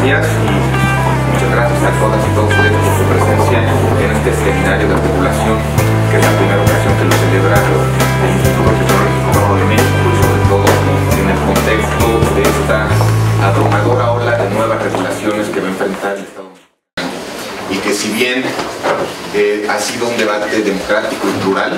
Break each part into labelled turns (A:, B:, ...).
A: días y muchas gracias a todas y todos ustedes por su presencia en este seminario de regulación, que es la primera ocasión que lo celebra el Instituto Tecnológico de México y sobre todo en el contexto de esta abrumadora ola de nuevas regulaciones que va a enfrentar el Estado mexicano. Y que si bien ha sido un debate democrático y plural,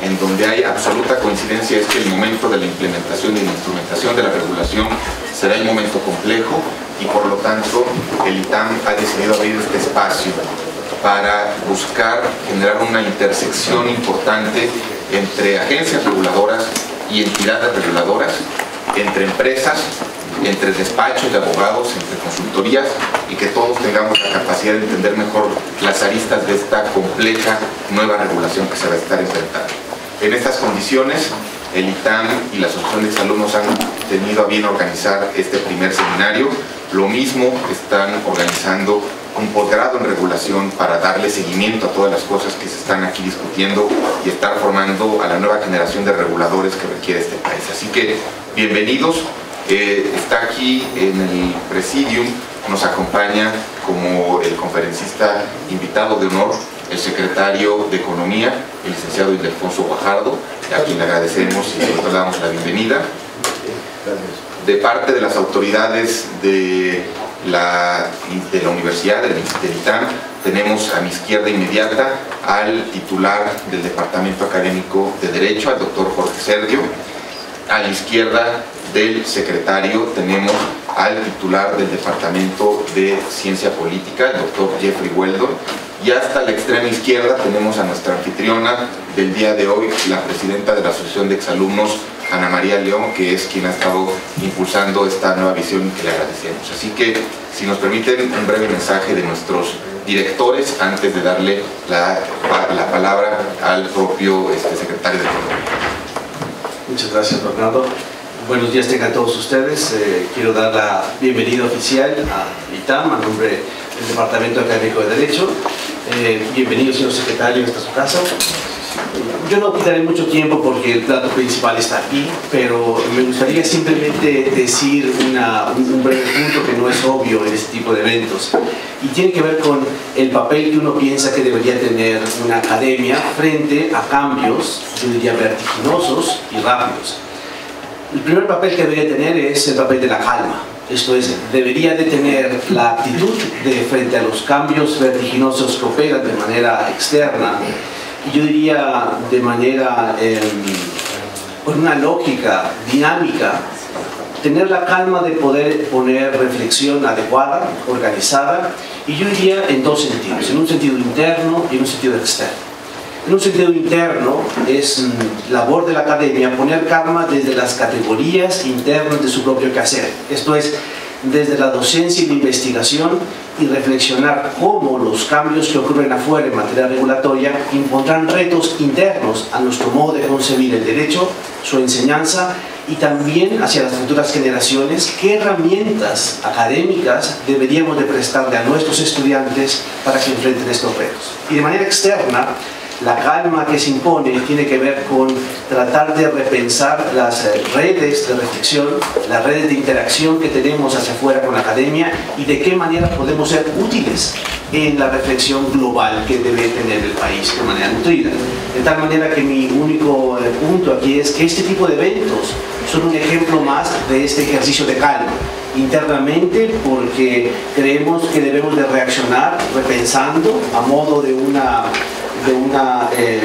A: en donde hay absoluta coincidencia es que el momento de la implementación y la instrumentación de la regulación será el momento complejo y por lo tanto el ITAM ha decidido abrir este espacio para buscar generar una intersección importante entre agencias reguladoras y entidades reguladoras, entre empresas, entre despachos de abogados, entre consultorías, y que todos tengamos la capacidad de entender mejor las aristas de esta compleja nueva regulación que se va a estar enfrentando. En estas condiciones, el ITAM y la Asociación de Exalumnos han tenido a bien organizar este primer seminario. Lo mismo están organizando un posgrado en regulación para darle seguimiento a todas las cosas que se están aquí discutiendo y estar formando a la nueva generación de reguladores que requiere este país. Así que, bienvenidos. Está aquí en el presidium, nos acompaña como el conferencista invitado de honor el secretario de Economía, el licenciado Ildefonso Guajardo, a quien le agradecemos y le damos la bienvenida. De parte de las autoridades de la Universidad, del ITAM, tenemos a mi izquierda inmediata al titular del Departamento Académico de Derecho, al doctor Jorge Sergio. A la izquierda del secretario tenemos al titular del Departamento de Ciencia Política, el doctor Jeffrey Weldon, y hasta la extrema izquierda tenemos a nuestra anfitriona del día de hoy, la presidenta de la Asociación de Exalumnos, Ana María León, que es quien ha estado impulsando esta nueva visión y que le agradecemos. Así que, si nos permiten, un breve mensaje de nuestros directores antes de darle la palabra al propio secretario de Economía.
B: Muchas gracias, Bernardo. Buenos días tengan todos ustedes. Quiero dar la bienvenida oficial a ITAM a nombre del Departamento Académico de Derecho. Bienvenido, señor secretario, esta es su casa. Yo no quitaré mucho tiempo porque el plato principal está aquí, pero me gustaría simplemente decir un breve punto que no es obvio en este tipo de eventos y tiene que ver con el papel que uno piensa que debería tener una academia frente a cambios, yo diría, vertiginosos y rápidos. El primer papel que debería tener es el papel de la calma. Esto es, debería de tener la actitud de frente a los cambios vertiginosos que operan de manera externa, y yo diría de manera, con una lógica dinámica, tener la calma de poder poner reflexión adecuada, organizada, y yo diría en dos sentidos, en un sentido interno y en un sentido externo. En un sentido interno es labor de la academia poner calma desde las categorías internas de su propio quehacer. Esto es, desde la docencia y la investigación, y reflexionar cómo los cambios que ocurren afuera en materia regulatoria impondrán retos internos a nuestro modo de concebir el derecho, su enseñanza y también hacia las futuras generaciones, qué herramientas académicas deberíamos de prestarle a nuestros estudiantes para que enfrenten estos retos. Y de manera externa, la calma que se impone tiene que ver con tratar de repensar las redes de reflexión, las redes de interacción que tenemos hacia afuera con la academia y de qué manera podemos ser útiles en la reflexión global que debe tener el país de manera nutrida. De tal manera que mi único punto aquí es que este tipo de eventos son un ejemplo más de este ejercicio de calma internamente, porque creemos que debemos de reaccionar repensando a modo de una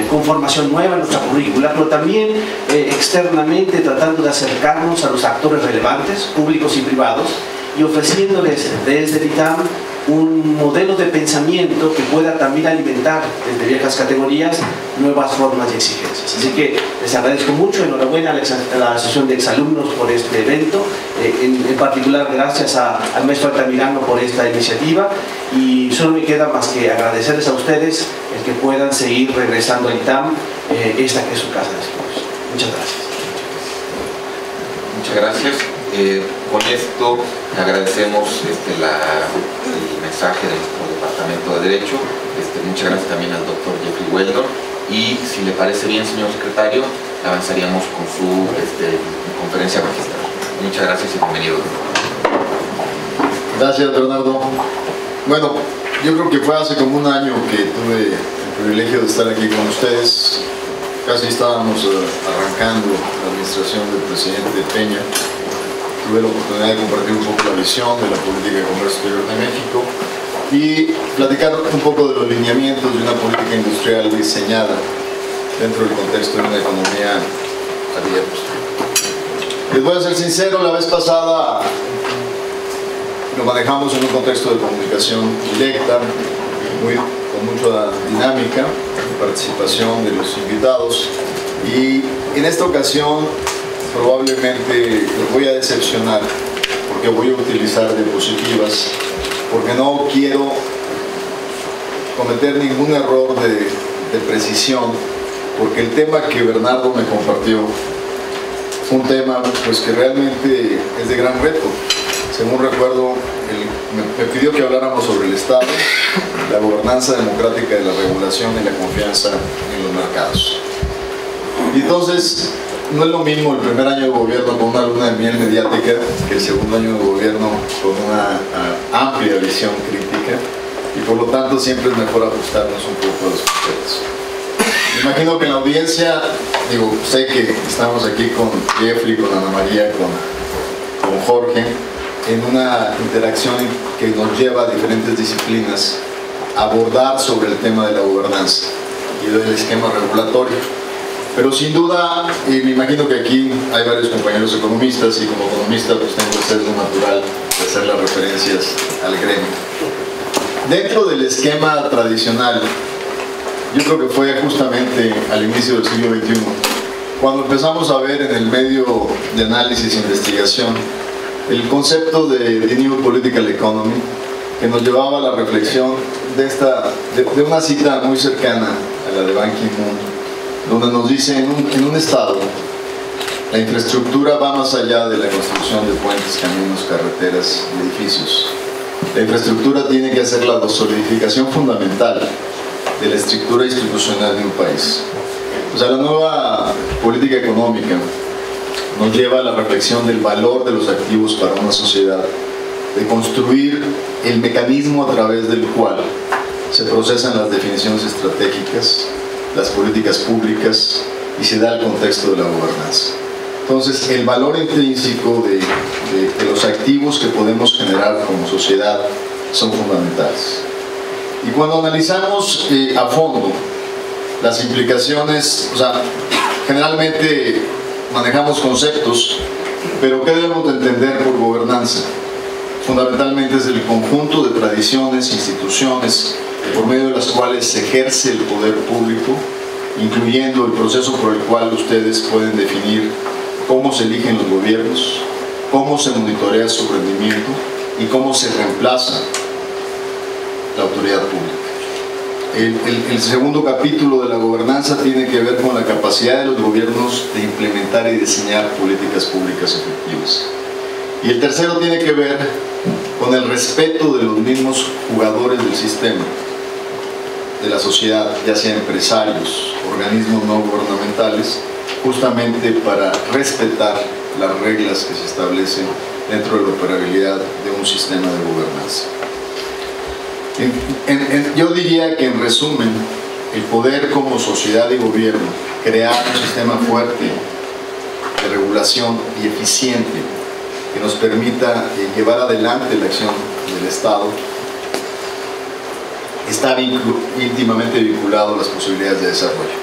B: conformación nueva en nuestra currícula, pero también externamente tratando de acercarnos a los actores relevantes, públicos y privados, y ofreciéndoles desde el ITAM un modelo de pensamiento que pueda también alimentar desde viejas categorías nuevas formas y exigencias. Así que les agradezco mucho, enhorabuena a la Asociación de Exalumnos por este evento, en particular gracias al maestro Altamirano por esta iniciativa, y solo me queda más que agradecerles a ustedes el que puedan seguir regresando al ITAM, esta que es su casa de estudios. Muchas gracias.
A: Muchas gracias. Con esto agradecemos el mensaje del Departamento de Derecho. Muchas gracias también al doctor Jeffrey Weldon, y si le parece bien, señor secretario, avanzaríamos con su conferencia magistral. Muchas gracias y bienvenido.
C: Gracias, Bernardo. Bueno, yo creo que fue hace como un año que tuve el privilegio de estar aquí con ustedes. Casi estábamos arrancando la administración del presidente Peña. Tuve la oportunidad de compartir un poco la visión de la política de comercio exterior de México y platicar un poco de los lineamientos de una política industrial diseñada dentro del contexto de una economía abierta. Les voy a ser sincero, la vez pasada lo manejamos en un contexto de comunicación directa, con mucha dinámica, participación de los invitados, y en esta ocasión probablemente los voy a decepcionar porque voy a utilizar diapositivas, porque no quiero cometer ningún error de precisión, porque el tema que Bernardo me compartió es un tema pues, que realmente es de gran reto. Según recuerdo, me pidió que habláramos sobre el Estado, la gobernanza democrática de la regulación y la confianza en los mercados. Y entonces, no es lo mismo el primer año de gobierno con una luna de miel mediática que el segundo año de gobierno con una amplia visión crítica, y por lo tanto siempre es mejor ajustarnos un poco a los criterios. Me imagino que en la audiencia, sé que estamos aquí con Jeffrey, con Ana María, con Jorge, en una interacción que nos lleva a diferentes disciplinas a abordar sobre el tema de la gobernanza y del esquema regulatorio. Pero sin duda, y me imagino que aquí hay varios compañeros economistas, y como economista pues tengo que ser lo natural de hacer las referencias al gremio. Dentro del esquema tradicional, yo creo que fue justamente al inicio del siglo XXI, cuando empezamos a ver en el medio de análisis e investigación el concepto de New Political Economy, que nos llevaba a la reflexión de una cita muy cercana a la de Ban Ki-moon, donde nos dice, en un estado, la infraestructura va más allá de la construcción de puentes, caminos, carreteras y edificios. La infraestructura tiene que ser la solidificación fundamental de la estructura institucional de un país. O sea, la nueva política económica nos lleva a la reflexión del valor de los activos para una sociedad, de construir el mecanismo a través del cual se procesan las definiciones estratégicas, las políticas públicas y se da el contexto de la gobernanza. Entonces, el valor intrínseco de los activos que podemos generar como sociedad son fundamentales. Y cuando analizamos a fondo las implicaciones, generalmente manejamos conceptos, pero ¿qué debemos de entender por gobernanza? Fundamentalmente es el conjunto de tradiciones, instituciones, por medio de las cuales se ejerce el poder público, incluyendo el proceso por el cual ustedes pueden definir cómo se eligen los gobiernos, cómo se monitorea su rendimiento y cómo se reemplaza la autoridad pública. El segundo capítulo de la gobernanza tiene que ver con la capacidad de los gobiernos de implementar y diseñar políticas públicas efectivas. Y el tercero tiene que ver con el respeto de los mismos jugadores del sistema, de la sociedad, ya sean empresarios, organismos no gubernamentales, justamente para respetar las reglas que se establecen dentro de la operabilidad de un sistema de gobernanza. Yo diría que, en resumen, el poder como sociedad y gobierno, crear un sistema fuerte de regulación y eficiente que nos permita llevar adelante la acción del Estado, está íntimamente vinculado a las posibilidades de desarrollo.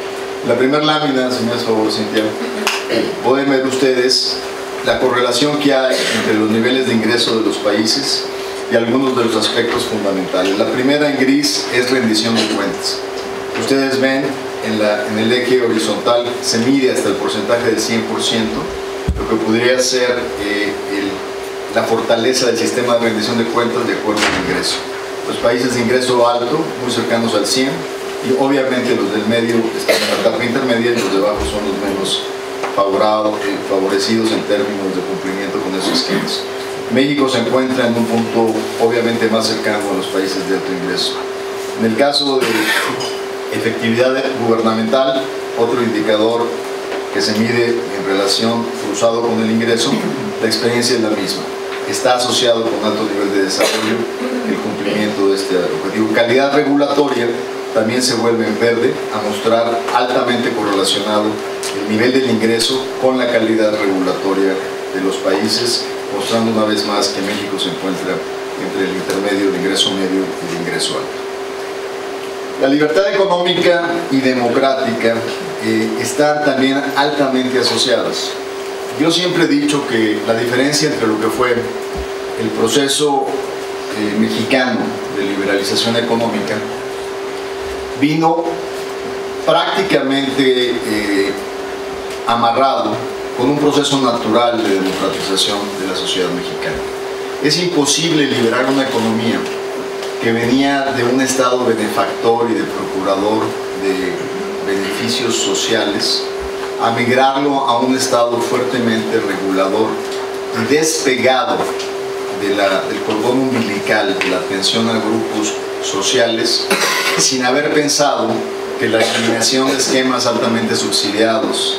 C: La primera lámina, si me hace favor, Cintia, pueden ver ustedes la correlación que hay entre los niveles de ingreso de los países y algunos de los aspectos fundamentales. La primera, en gris, es rendición de cuentas. Ustedes ven en el eje horizontal se mide hasta el porcentaje del 100%, lo que podría ser la fortaleza del sistema de rendición de cuentas de acuerdo al ingreso. Los países de ingreso alto, muy cercanos al 100%, y obviamente los del medio están en la etapa intermedia, y los de abajo son los menos favorecidos en términos de cumplimiento con esos esquemas. México se encuentra en un punto obviamente más cercano a los países de alto ingreso. En el caso de efectividad gubernamental, otro indicador que se mide en relación cruzado con el ingreso, la experiencia es la misma. está asociado con alto nivel de desarrollo el cumplimiento de este objetivo. Calidad regulatoria también se vuelve en verde a mostrar altamente correlacionado el nivel del ingreso con la calidad regulatoria de los países, mostrando una vez más que México se encuentra entre el intermedio de ingreso medio y de ingreso alto. La libertad económica y democrática están también altamente asociadas. Yo siempre he dicho que la diferencia entre lo que fue el proceso mexicano de liberalización económica vino prácticamente amarrado con un proceso natural de democratización de la sociedad mexicana. Es imposible liberar una economía que venía de un Estado benefactor y de procurador de beneficios sociales a migrarlo a un Estado fuertemente regulador y despegado del cordón umbilical de la atención a grupos sociales, sin haber pensado que la eliminación de esquemas altamente subsidiados,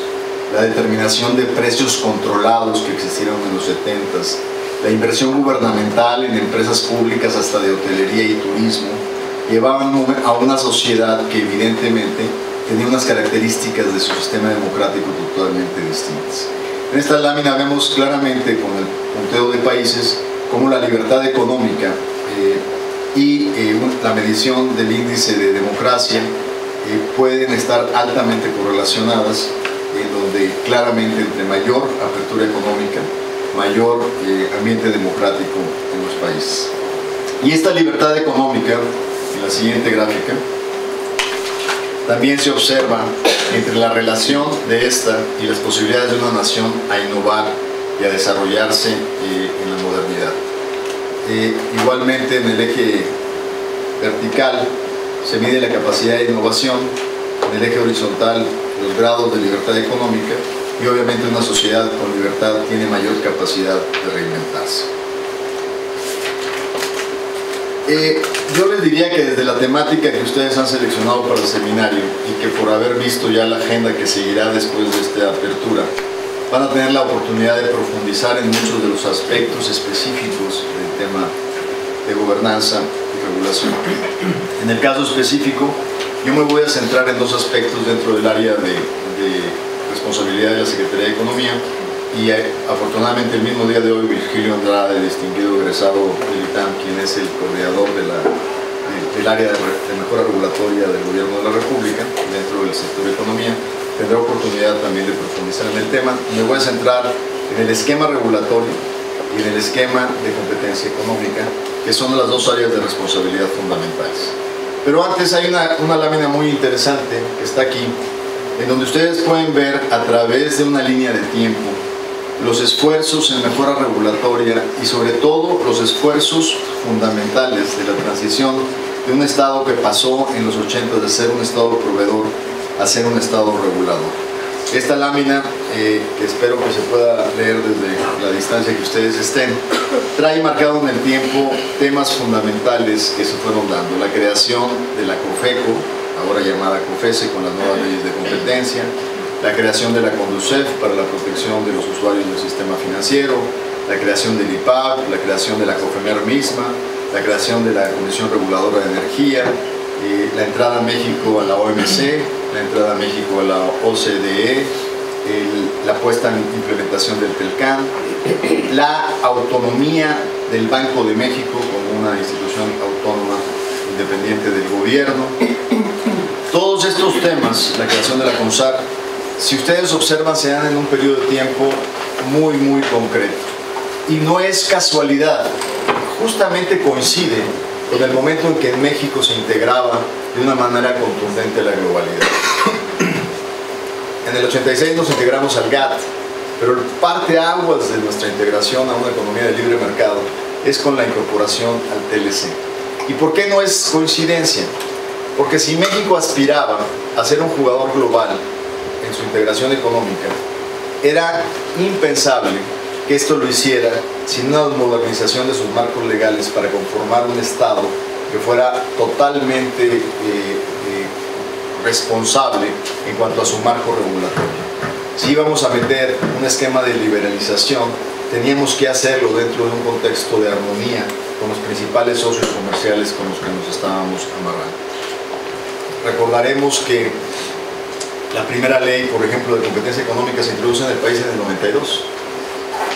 C: la determinación de precios controlados que existieron en los 70s, la inversión gubernamental en empresas públicas hasta de hotelería y turismo, llevaban a una sociedad que evidentemente tenía unas características de su sistema democrático totalmente distintas. En esta lámina vemos claramente con el punteo de países cómo la libertad económica y la medición del índice de democracia pueden estar altamente correlacionadas, en donde claramente entre mayor apertura económica, mayor ambiente democrático en los países. Y esta libertad económica, en la siguiente gráfica, también se observa entre la relación de esta y las posibilidades de una nación a innovar y a desarrollarse en la modernidad. Igualmente en el eje vertical se mide la capacidad de innovación, en el eje horizontal los grados de libertad económica y obviamente una sociedad con libertad tiene mayor capacidad de reinventarse. Yo les diría que desde la temática que ustedes han seleccionado para el seminario y que por haber visto ya la agenda que seguirá después de esta apertura, van a tener la oportunidad de profundizar en muchos de los aspectos específicos del tema de gobernanza y regulación. En el caso específico, yo me voy a centrar en dos aspectos dentro del área de responsabilidad de la Secretaría de Economía y afortunadamente el mismo día de hoy Virgilio Andrade, distinguido egresado del ITAM, quien es el coordinador del área de mejora regulatoria del Gobierno de la República dentro del sector de economía, tendrá oportunidad también de profundizar en el tema. Me voy a centrar en el esquema regulatorio y en el esquema de competencia económica, que son las dos áreas de responsabilidad fundamentales. Pero antes hay una lámina muy interesante que está aquí, en donde ustedes pueden ver a través de una línea de tiempo los esfuerzos en mejora regulatoria y sobre todo los esfuerzos fundamentales de la transición de un Estado que pasó en los 80 de ser un Estado proveedor a ser un Estado regulador. Esta lámina, que espero que se pueda leer desde la distancia que ustedes estén, trae marcado en el tiempo temas fundamentales que se fueron dando. La creación de la COFECO, ahora llamada COFESE, con las nuevas leyes de competencia, la creación de la CONDUCEF para la protección de los usuarios del sistema financiero, la creación del IPAP, la creación de la COFEMER misma, la creación de la Comisión Reguladora de Energía, la entrada a México a la OMC, la entrada a México a la OCDE, la puesta en implementación del TELCAN, la autonomía del Banco de México como una institución autónoma independiente del gobierno. Todos estos temas, la creación de la CONSAR, si ustedes observan, se dan en un periodo de tiempo muy concreto. Y no es casualidad, justamente coincide con el momento en que en México se integraba de una manera contundente la globalidad. En el 86 nos integramos al GATT, pero el parteaguas de nuestra integración a una economía de libre mercado es con la incorporación al TLC. ¿Y por qué no es coincidencia? Porque si México aspiraba a ser un jugador global en su integración económica, era impensable que esto lo hiciera sin una modernización de sus marcos legales para conformar un Estado que fuera totalmente responsable en cuanto a su marco regulatorio. Si íbamos a meter un esquema de liberalización, teníamos que hacerlo dentro de un contexto de armonía con los principales socios comerciales con los que nos estábamos amarrando. Recordaremos que la primera ley, por ejemplo, de competencia económica se introduce en el país en el 92.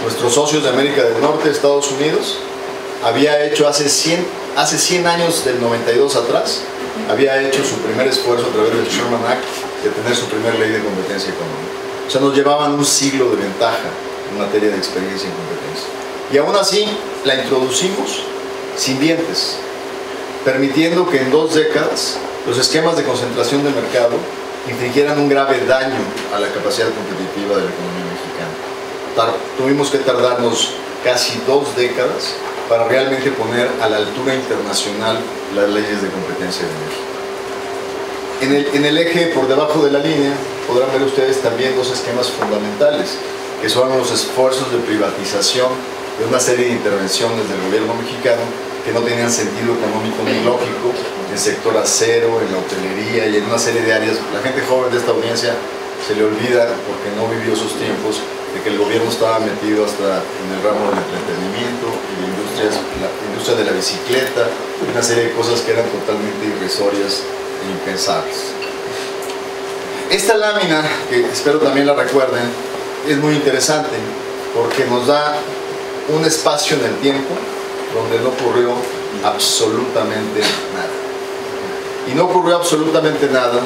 C: Nuestros socios de América del Norte, Estados Unidos, había hecho hace 100 años, del 92 atrás, había hecho su primer esfuerzo a través del Sherman Act de tener su primera ley de competencia económica. O sea, nos llevaban un siglo de ventaja en materia de experiencia en competencia. Y aún así la introducimos sin dientes, permitiendo que en 2 décadas los esquemas de concentración de mercado infligieran un grave daño a la capacidad competitiva de la economía mexicana. Tuvimos que tardarnos casi 2 décadas para realmente poner a la altura internacional las leyes de competencia de México. En el eje por debajo de la línea podrán ver ustedes también 2 esquemas fundamentales, que son los esfuerzos de privatización de una serie de intervenciones del gobierno mexicano que no tenían sentido económico ni lógico, en el sector acero, en la hotelería y en una serie de áreas. La gente joven de esta audiencia se le olvida, porque no vivió esos tiempos, de que el gobierno estaba metido hasta en el ramo del entretenimiento y de la industria de la bicicleta, una serie de cosas que eran totalmente irrisorias e impensables. Esta lámina, que espero también la recuerden, es muy interesante porque nos da un espacio en el tiempo donde no ocurrió absolutamente nada. Y no ocurrió absolutamente nada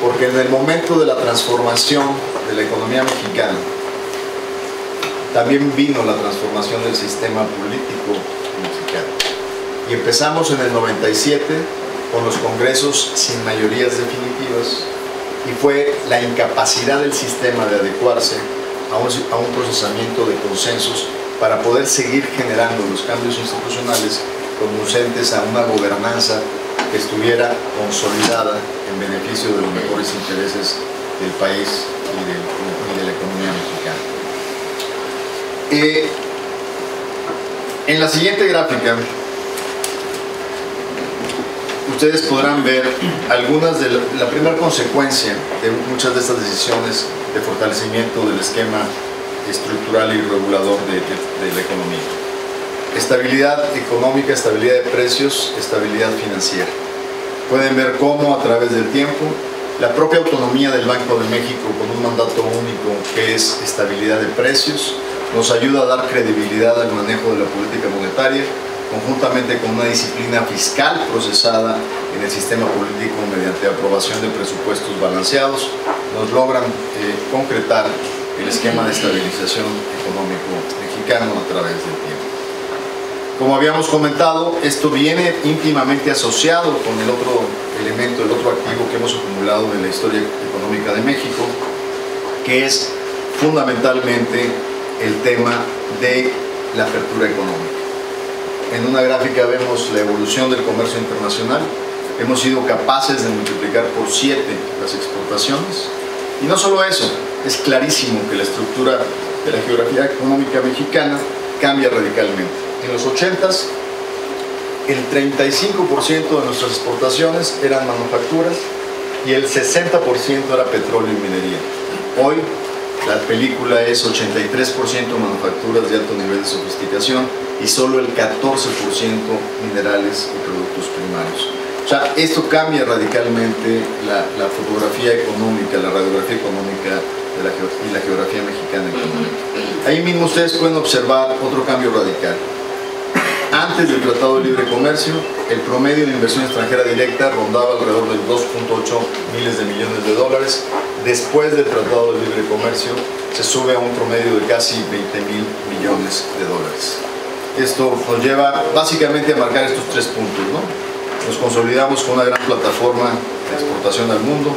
C: porque en el momento de la transformación de la economía mexicana también vino la transformación del sistema político mexicano. Y empezamos en el 97 con los congresos sin mayorías definitivas, y fue la incapacidad del sistema de adecuarse a un procesamiento de consensos para poder seguir generando los cambios institucionales conducentes a una gobernanza que estuviera consolidada en beneficio de los mejores intereses del país y de la economía mexicana. En la siguiente gráfica ustedes podrán ver algunas de la primera consecuencia de muchas de estas decisiones de fortalecimiento del esquema estructural y regulador de la economía. Estabilidad económica, estabilidad de precios, estabilidad financiera. Pueden ver cómo a través del tiempo la propia autonomía del Banco de México, con un mandato único que es estabilidad de precios, nos ayuda a dar credibilidad al manejo de la política monetaria, conjuntamente con una disciplina fiscal procesada en el sistema político mediante aprobación de presupuestos balanceados, nos logran concretar el esquema de estabilización económico mexicano a través del tiempo. Como habíamos comentado, esto viene íntimamente asociado con el otro elemento, el otro activo que hemos acumulado en la historia económica de México, que es fundamentalmente el tema de la apertura económica. En una gráfica vemos la evolución del comercio internacional. Hemos sido capaces de multiplicar por 7 las exportaciones. Y no solo eso, es clarísimo que la estructura de la geografía económica mexicana cambia radicalmente. En los 80s, el 35% de nuestras exportaciones eran manufacturas y el 60% era petróleo y minería. Hoy, la película es 83% manufacturas de alto nivel de sofisticación y solo el 14% minerales y productos primarios. O sea, esto cambia radicalmente la fotografía económica, la radiografía económica y la geografía mexicana económica. Ahí mismo ustedes pueden observar otro cambio radical. Antes del Tratado de Libre Comercio, el promedio de inversión extranjera directa rondaba alrededor de 2.8 miles de millones de dólares. Después del Tratado de Libre Comercio, se sube a un promedio de casi 20.000 millones de dólares. Esto nos lleva básicamente a marcar estos 3 puntos, ¿no? Nos consolidamos con una gran plataforma de exportación al mundo.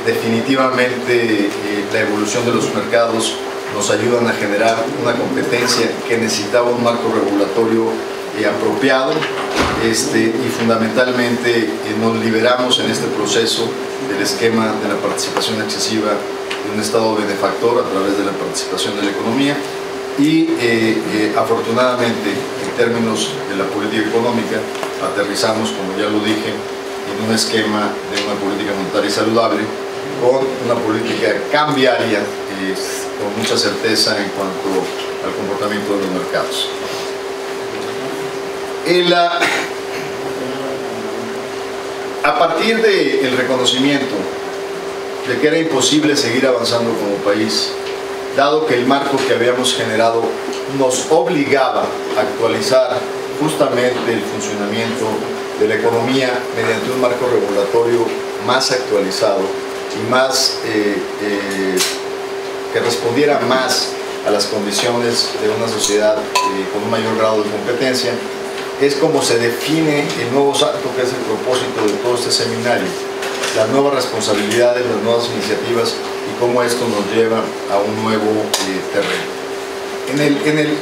C: Definitivamente la evolución de los mercados nos ayudan a generar una competencia que necesitaba un marco regulatorio apropiado, y fundamentalmente nos liberamos en este proceso del esquema de la participación excesiva de un Estado benefactor a través de la participación de la economía y afortunadamente en términos de la política económica aterrizamos, como ya lo dije, en un esquema de una política monetaria saludable con una política cambiaria con mucha certeza en cuanto al comportamiento de los mercados. A partir del reconocimiento de que era imposible seguir avanzando como país, dado que el marco que habíamos generado nos obligaba a actualizar justamente el funcionamiento de la economía mediante un marco regulatorio más actualizado y más que respondiera más a las condiciones de una sociedad con un mayor grado de competencia, es como se define el nuevo salto, que es el propósito de todo este seminario, las nuevas responsabilidades, las nuevas iniciativas y cómo esto nos lleva a un nuevo terreno.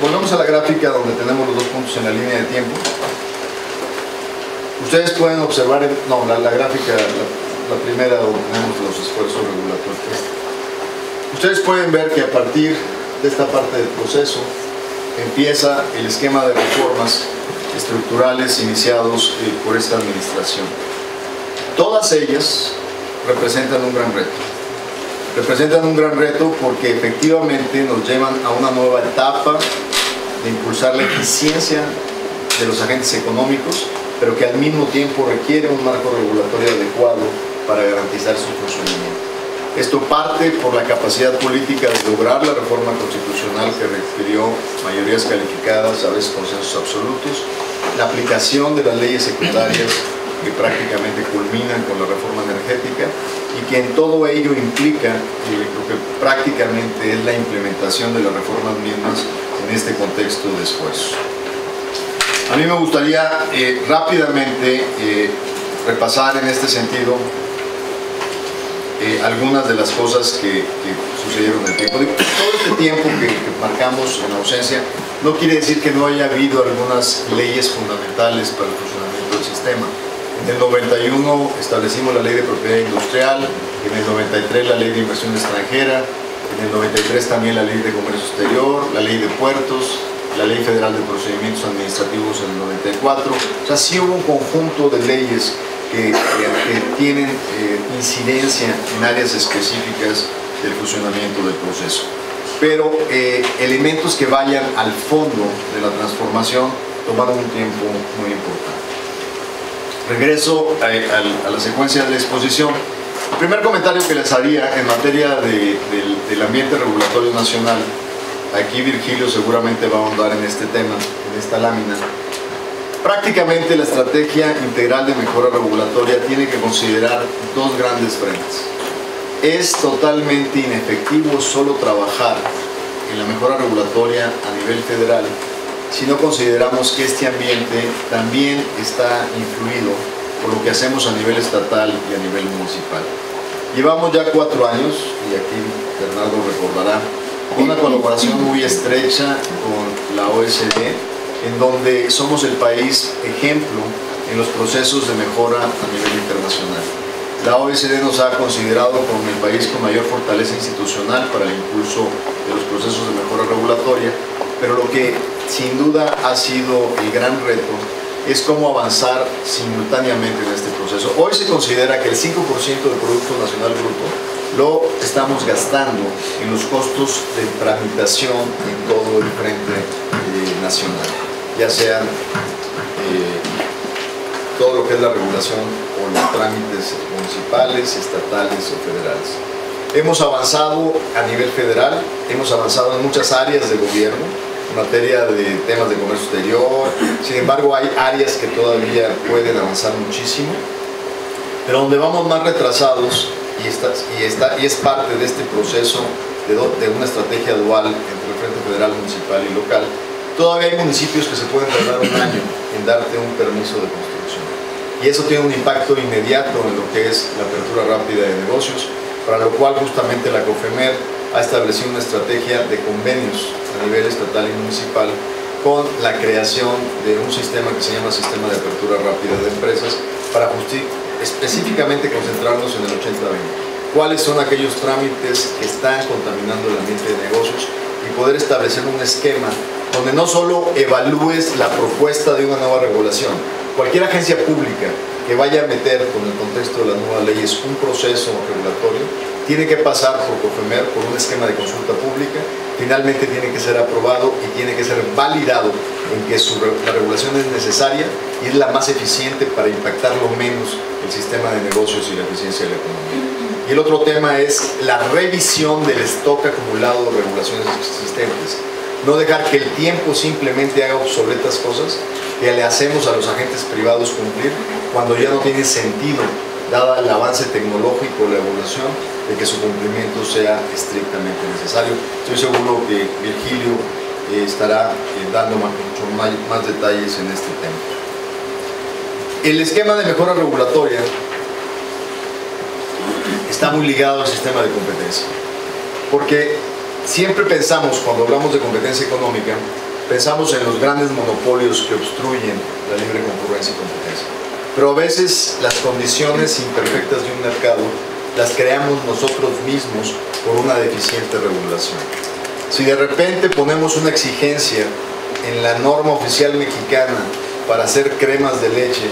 C: Volvemos a la gráfica donde tenemos los dos puntos en la línea de tiempo. Ustedes pueden observar, la gráfica, la primera donde tenemos los esfuerzos regulatorios. Ustedes pueden ver que a partir de esta parte del proceso empieza el esquema de reformas estructurales iniciados por esta administración. Todas ellas representan un gran reto. Representan un gran reto porque efectivamente nos llevan a una nueva etapa de impulsar la eficiencia de los agentes económicos, pero que al mismo tiempo requiere un marco regulatorio adecuado para garantizar su funcionamiento. Esto parte por la capacidad política de lograr la reforma constitucional que requirió mayorías calificadas, a veces consensos absolutos, la aplicación de las leyes secundarias que prácticamente culminan con la reforma energética y que en todo ello implica lo que prácticamente es la implementación de las reformas mismas en este contexto de esfuerzo. A mí me gustaría rápidamente repasar en este sentido algunas de las cosas que sucedieron en el tiempo. Todo este tiempo que marcamos en ausencia no quiere decir que no haya habido algunas leyes fundamentales para el funcionamiento del sistema. En el 91 establecimos la Ley de Propiedad Industrial, en el 93 la Ley de Inversión Extranjera, en el 93 también la Ley de Comercio Exterior, la Ley de Puertos, la Ley Federal de Procedimientos Administrativos en el 94. O sea, sí hubo un conjunto de leyes que tienen incidencia en áreas específicas del funcionamiento del proceso. Pero elementos que vayan al fondo de la transformación tomaron un tiempo muy importante. Regreso a la secuencia de la exposición. El primer comentario que les haría en materia del ambiente regulatorio nacional, aquí Virgilio seguramente va a ahondar en este tema, en esta lámina. Prácticamente la estrategia integral de mejora regulatoria tiene que considerar dos grandes frentes. Es totalmente inefectivo solo trabajar en la mejora regulatoria a nivel federal si no consideramos que este ambiente también está influido por lo que hacemos a nivel estatal y a nivel municipal. Llevamos ya 4 años, y aquí Bernardo recordará, una colaboración muy estrecha con la OECD, en donde somos el país ejemplo en los procesos de mejora a nivel internacional. La OECD nos ha considerado como el país con mayor fortaleza institucional para el impulso de los procesos de mejora regulatoria, pero lo que sin duda ha sido el gran reto es cómo avanzar simultáneamente en este proceso. Hoy se considera que el 5% del Producto Nacional Bruto lo estamos gastando en los costos de tramitación en todo el frente nacional, ya sean todo lo que es la regulación o los trámites municipales, estatales o federales. Hemos avanzado a nivel federal, hemos avanzado en muchas áreas de gobierno, en materia de temas de comercio exterior. Sin embargo, hay áreas que todavía pueden avanzar muchísimo, pero donde vamos más retrasados, y es parte de este proceso de una estrategia dual entre el Frente Federal, Municipal y Local. Todavía hay municipios que se pueden tardar un año en darte un permiso de construcción, y eso tiene un impacto inmediato en lo que es la apertura rápida de negocios, para lo cual justamente la COFEMER ha establecido una estrategia de convenios a nivel estatal y municipal con la creación de un sistema que se llama Sistema de Apertura Rápida de Empresas, para específicamente concentrarnos en el 80-20. ¿Cuáles son aquellos trámites que están contaminando el ambiente de negocios? Y poder establecer un esquema donde no solo evalúes la propuesta de una nueva regulación. Cualquier agencia pública que vaya a meter con el contexto de las nuevas leyes un proceso regulatorio tiene que pasar por COFEMER, por un esquema de consulta pública, finalmente tiene que ser aprobado y tiene que ser validado en que la regulación es necesaria y es la más eficiente para impactar lo menos el sistema de negocios y la eficiencia de la economía. Y el otro tema es la revisión del stock acumulado de regulaciones existentes. No dejar que el tiempo simplemente haga obsoletas cosas que le hacemos a los agentes privados cumplir cuando ya no tiene sentido, dada el avance tecnológico, la evolución, de que su cumplimiento sea estrictamente necesario. Estoy seguro que Virgilio estará dando mucho más detalles en este tema. El esquema de mejora regulatoria está muy ligado al sistema de competencia, porque siempre pensamos, cuando hablamos de competencia económica, pensamos en los grandes monopolios que obstruyen la libre concurrencia y competencia. Pero a veces las condiciones imperfectas de un mercado las creamos nosotros mismos por una deficiente regulación. Si de repente ponemos una exigencia en la norma oficial mexicana para hacer cremas de leche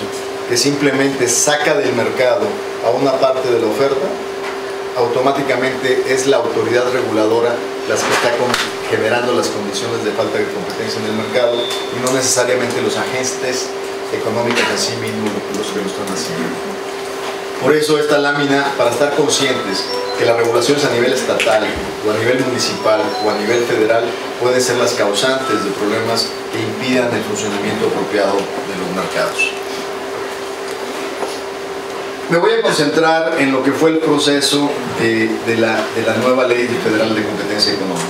C: que simplemente saca del mercado a una parte de la oferta, automáticamente es la autoridad reguladora las que está generando las condiciones de falta de competencia en el mercado y no necesariamente los agentes económicos en sí mismos los que lo están haciendo. Por eso esta lámina, para estar conscientes que las regulaciones a nivel estatal o a nivel municipal o a nivel federal pueden ser las causantes de problemas que impidan el funcionamiento apropiado de los mercados. Me voy a concentrar en lo que fue el proceso de la nueva Ley Federal de Competencia Económica.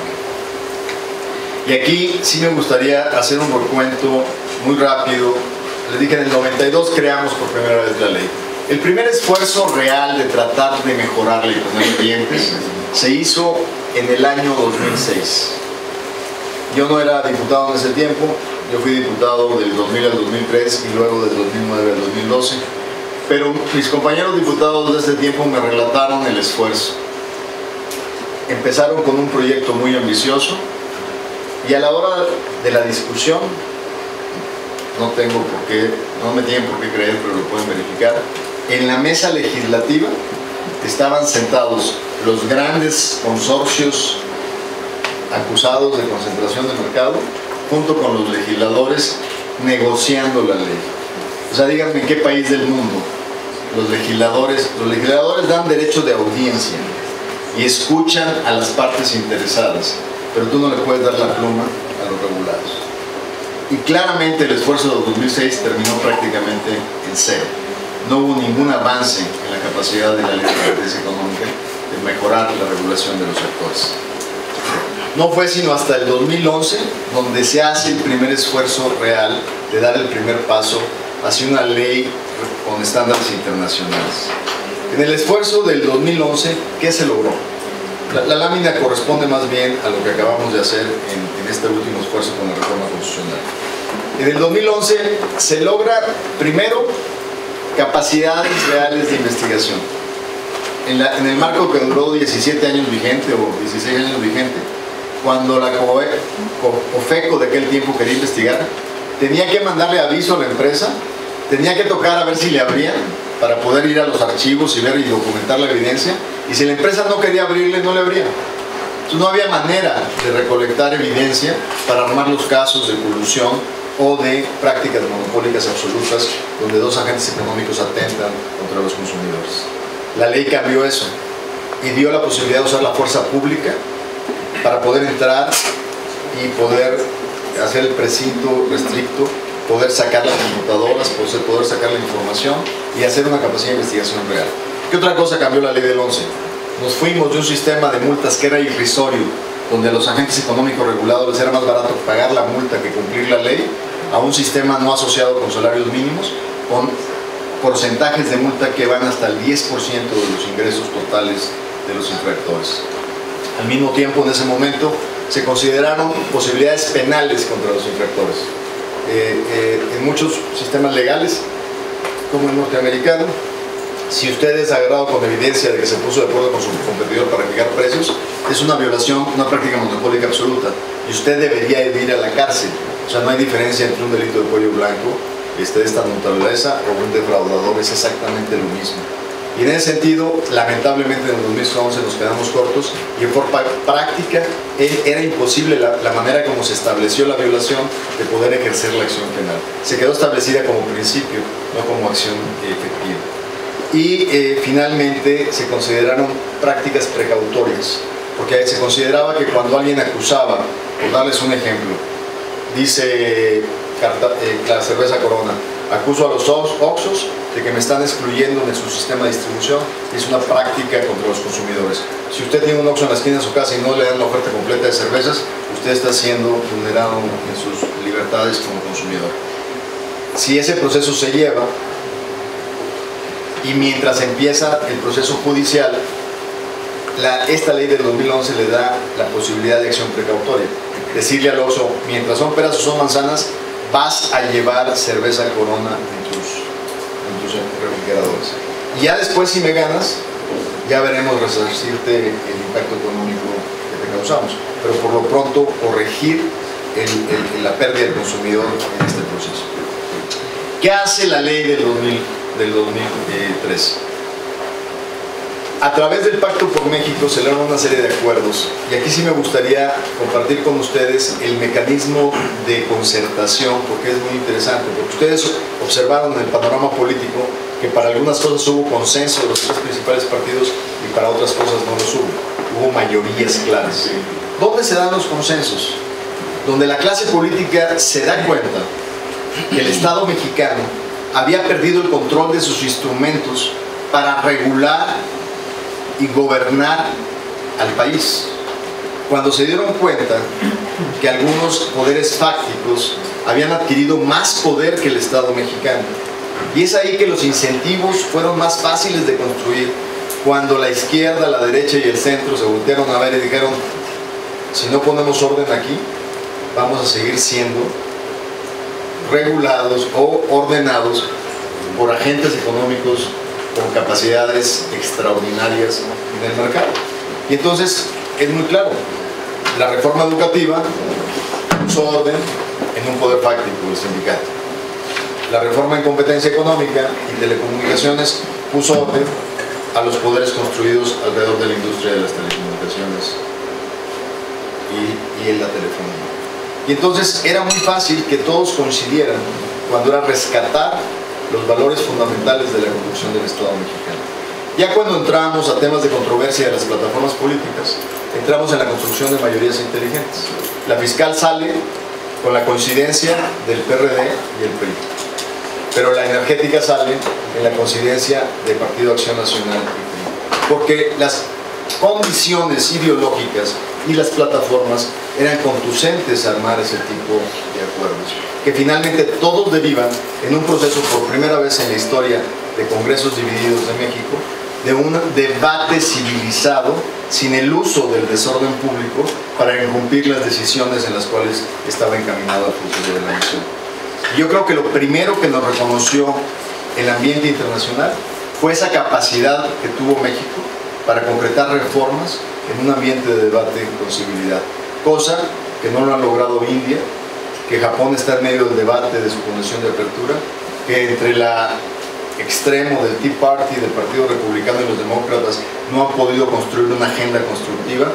C: Y aquí sí me gustaría hacer un recuento muy rápido. Les dije, en el 92 creamos por primera vez la ley. El primer esfuerzo real de tratar de mejorarla y poner dientes se hizo en el año 2006. Yo no era diputado en ese tiempo, yo fui diputado del 2000 al 2003 y luego del 2009 al 2012. Pero mis compañeros diputados de este tiempo me relataron el esfuerzo. Empezaron con un proyecto muy ambicioso y a la hora de la discusión, no me tienen por qué creer, pero lo pueden verificar, en la mesa legislativa estaban sentados los grandes consorcios acusados de concentración de mercado junto con los legisladores negociando la ley. O sea, díganme en qué país del mundo los legisladores dan derecho de audiencia y escuchan a las partes interesadas, pero tú no le puedes dar la pluma a los regulados. Y claramente el esfuerzo de 2006 terminó prácticamente en cero. No hubo ningún avance en la capacidad de la Ley de Competencia Económica de mejorar la regulación de los sectores. No fue sino hasta el 2011 donde se hace el primer esfuerzo real de dar el primer paso hacia una ley con estándares internacionales. En el esfuerzo del 2011, ¿qué se logró? La lámina corresponde más bien a lo que acabamos de hacer en este último esfuerzo con la reforma constitucional. En el 2011 se logra, primero, capacidades reales de investigación. En el marco que duró 17 años vigente o 16 años vigente, cuando la COFECO de aquel tiempo quería investigar, tenía que mandarle aviso a la empresa, tenía que tocar a ver si le abrían para poder ir a los archivos y ver y documentar la evidencia, y si la empresa no quería abrirle, no le abrían. Entonces no había manera de recolectar evidencia para armar los casos de colusión o de prácticas monopólicas absolutas donde dos agentes económicos atentan contra los consumidores. La ley cambió eso y dio la posibilidad de usar la fuerza pública para poder entrar y poder hacer el precinto restricto, poder sacar las computadoras, poder sacar la información y hacer una capacidad de investigación real. ¿Qué otra cosa cambió la ley del 11? Nos fuimos de un sistema de multas que era irrisorio, donde a los agentes económicos regulados les era más barato pagar la multa que cumplir la ley, a un sistema no asociado con salarios mínimos, con porcentajes de multa que van hasta el 10% de los ingresos totales de los infractores. Al mismo tiempo, en ese momento, se consideraron posibilidades penales contra los infractores. En muchos sistemas legales, como el norteamericano, si usted es agarrado con evidencia de que se puso de acuerdo con su competidor para fijar precios, es una violación, una práctica monopólica absoluta, y usted debería ir a la cárcel. O sea, no hay diferencia entre un delito de cuello blanco, de esta naturaleza, o un defraudador, es exactamente lo mismo. Y en ese sentido, lamentablemente en el 2011 nos quedamos cortos y por práctica era imposible la manera como se estableció la violación de poder ejercer la acción penal. Se quedó establecida como principio, no como acción efectiva. Y finalmente se consideraron prácticas precautorias, porque se consideraba que cuando alguien acusaba, por darles un ejemplo, dice la cerveza Corona, acuso a los Oxxos de que me están excluyendo de su sistema de distribución, y es una práctica contra los consumidores. Si usted tiene un Oxxo en la esquina de su casa y no le dan la oferta completa de cervezas, usted está siendo vulnerado en sus libertades como consumidor. Si ese proceso se lleva, y mientras empieza el proceso judicial, esta ley del 2011 le da la posibilidad de acción precautoria. Decirle al Oxxo, mientras son peras o son manzanas, vas a llevar cerveza Corona en tus refrigeradores. Y ya después, si me ganas, ya veremos resarcirte el impacto económico que te causamos. Pero por lo pronto, corregir la pérdida del consumidor en este proceso. ¿Qué hace la ley del 2003? A través del Pacto por México se logra una serie de acuerdos, y aquí sí me gustaría compartir con ustedes el mecanismo de concertación, porque es muy interesante, porque ustedes observaron en el panorama político que para algunas cosas hubo consenso de los tres principales partidos y para otras cosas no los hubo mayorías claras. ¿Dónde se dan los consensos? Donde la clase política se da cuenta que el Estado mexicano había perdido el control de sus instrumentos para regular y gobernar al país. Cuando se dieron cuenta que algunos poderes fácticos habían adquirido más poder que el Estado mexicano. Y es ahí que los incentivos fueron más fáciles de construir, cuando la izquierda, la derecha y el centro se voltearon a ver y dijeron, si no ponemos orden aquí, vamos a seguir siendo regulados o ordenados por agentes económicos con capacidades extraordinarias en el mercado. Y entonces es muy claro, la reforma educativa puso orden en un poder fáctico, el sindicato. La reforma en competencia económica y telecomunicaciones puso orden a los poderes construidos alrededor de la industria de las telecomunicaciones y en la telefonía. Y entonces era muy fácil que todos coincidieran cuando era rescatar los valores fundamentales de la construcción del Estado mexicano. Ya cuando entramos a temas de controversia de las plataformas políticas, entramos en la construcción de mayorías inteligentes. La fiscal sale con la coincidencia del PRD y el PRI, pero la energética sale en la coincidencia del Partido Acción Nacional y PRI, porque las condiciones ideológicas y las plataformas eran conducentes a armar ese tipo de acuerdos, que finalmente todos derivan en un proceso por primera vez en la historia de congresos divididos de México, de un debate civilizado sin el uso del desorden público para irrumpir las decisiones en las cuales estaba encaminado el proceso de la nación. Yo creo que lo primero que nos reconoció el ambiente internacional fue esa capacidad que tuvo México para concretar reformas en un ambiente de debate con civilidad, cosa que no lo ha logrado India, que Japón está en medio del debate de su condición de apertura, que entre el extremo del Tea Party, del Partido Republicano y los demócratas no han podido construir una agenda constructiva.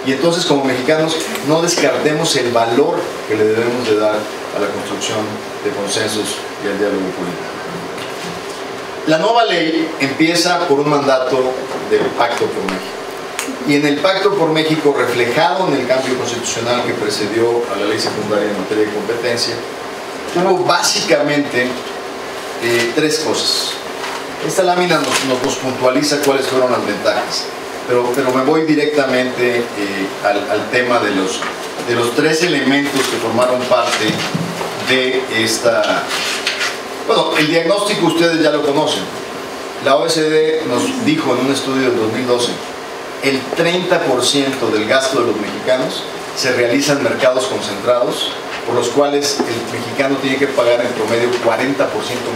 C: Y entonces, como mexicanos, no descartemos el valor que le debemos de dar a la construcción de consensos y al diálogo político. La nueva ley empieza por un mandato del Pacto por México. Y en el Pacto por México, reflejado en el cambio constitucional que precedió a la ley secundaria en materia de competencia, hubo básicamente tres cosas. Esta lámina nos puntualiza cuáles fueron las ventajas, pero me voy directamente al tema de los tres elementos que formaron parte de esta... Bueno, el diagnóstico ustedes ya lo conocen. La OECD nos dijo en un estudio del 2012, el 30% del gasto de los mexicanos se realiza en mercados concentrados, por los cuales el mexicano tiene que pagar en promedio 40%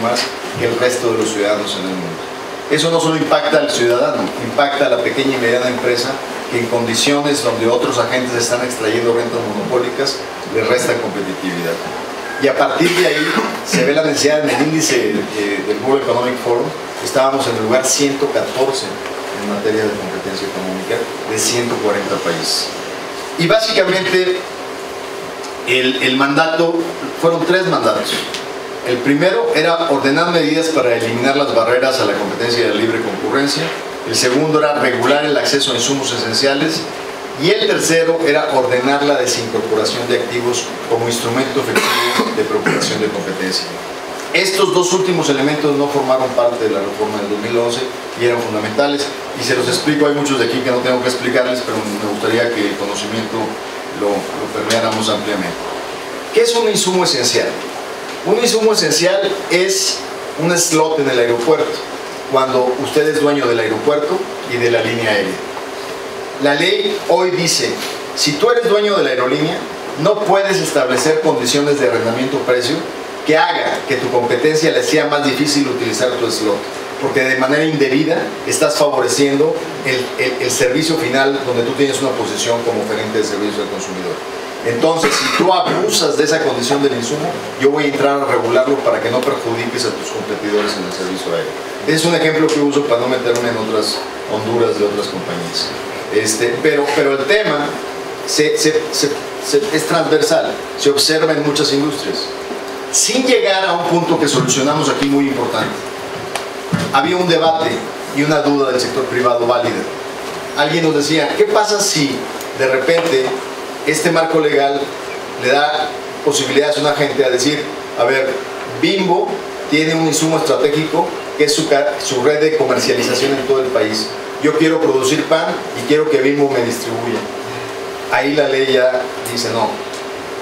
C: más que el resto de los ciudadanos en el mundo. Eso no solo impacta al ciudadano, impacta a la pequeña y mediana empresa, que en condiciones donde otros agentes están extrayendo rentas monopólicas, le resta competitividad.
D: y a partir de ahí se ve la necesidad. En el índice del World Economic Forum estábamos en el lugar 114 en materia de competencia económica de 140 países. Y básicamente el mandato, fueron 3 mandatos. El primero era ordenar medidas para eliminar las barreras a la competencia y a la libre concurrencia. El segundo era regular el acceso a insumos esenciales. Y el tercero era ordenar la desincorporación de activos como instrumento efectivo de procuración de competencia. Estos 2 últimos elementos no formaron parte de la reforma del 2011 y eran fundamentales. Y se los explico, hay muchos de aquí que no tengo que explicarles, pero me gustaría que el conocimiento lo permeáramos ampliamente. ¿Qué es un insumo esencial? Un insumo esencial es un slot en el aeropuerto, cuando usted es dueño del aeropuerto y de la línea aérea. La ley hoy dice, si tú eres dueño de la aerolínea, no puedes establecer condiciones de arrendamiento-precio que haga que tu competencia le sea más difícil utilizar tu slot, porque de manera indebida estás favoreciendo el servicio final donde tú tienes una posición como oferente de servicio al consumidor. Entonces, si tú abusas de esa condición del insumo, yo voy a entrar a regularlo para que no perjudiques a tus competidores en el servicio aéreo. Es un ejemplo que uso para no meterme en otras honduras de otras compañías. Pero el tema es transversal, se observa en muchas industrias, sin llegar a un punto que solucionamos aquí muy importante. Había un debate y una duda del sector privado válida. Alguien nos decía, ¿qué pasa si de repente este marco legal le da posibilidades a una gente a decir, a ver, Bimbo tiene un insumo estratégico que es su red de comercialización en todo el país? Yo quiero producir pan y quiero que Bimbo me distribuya. Ahí la ley ya dice no.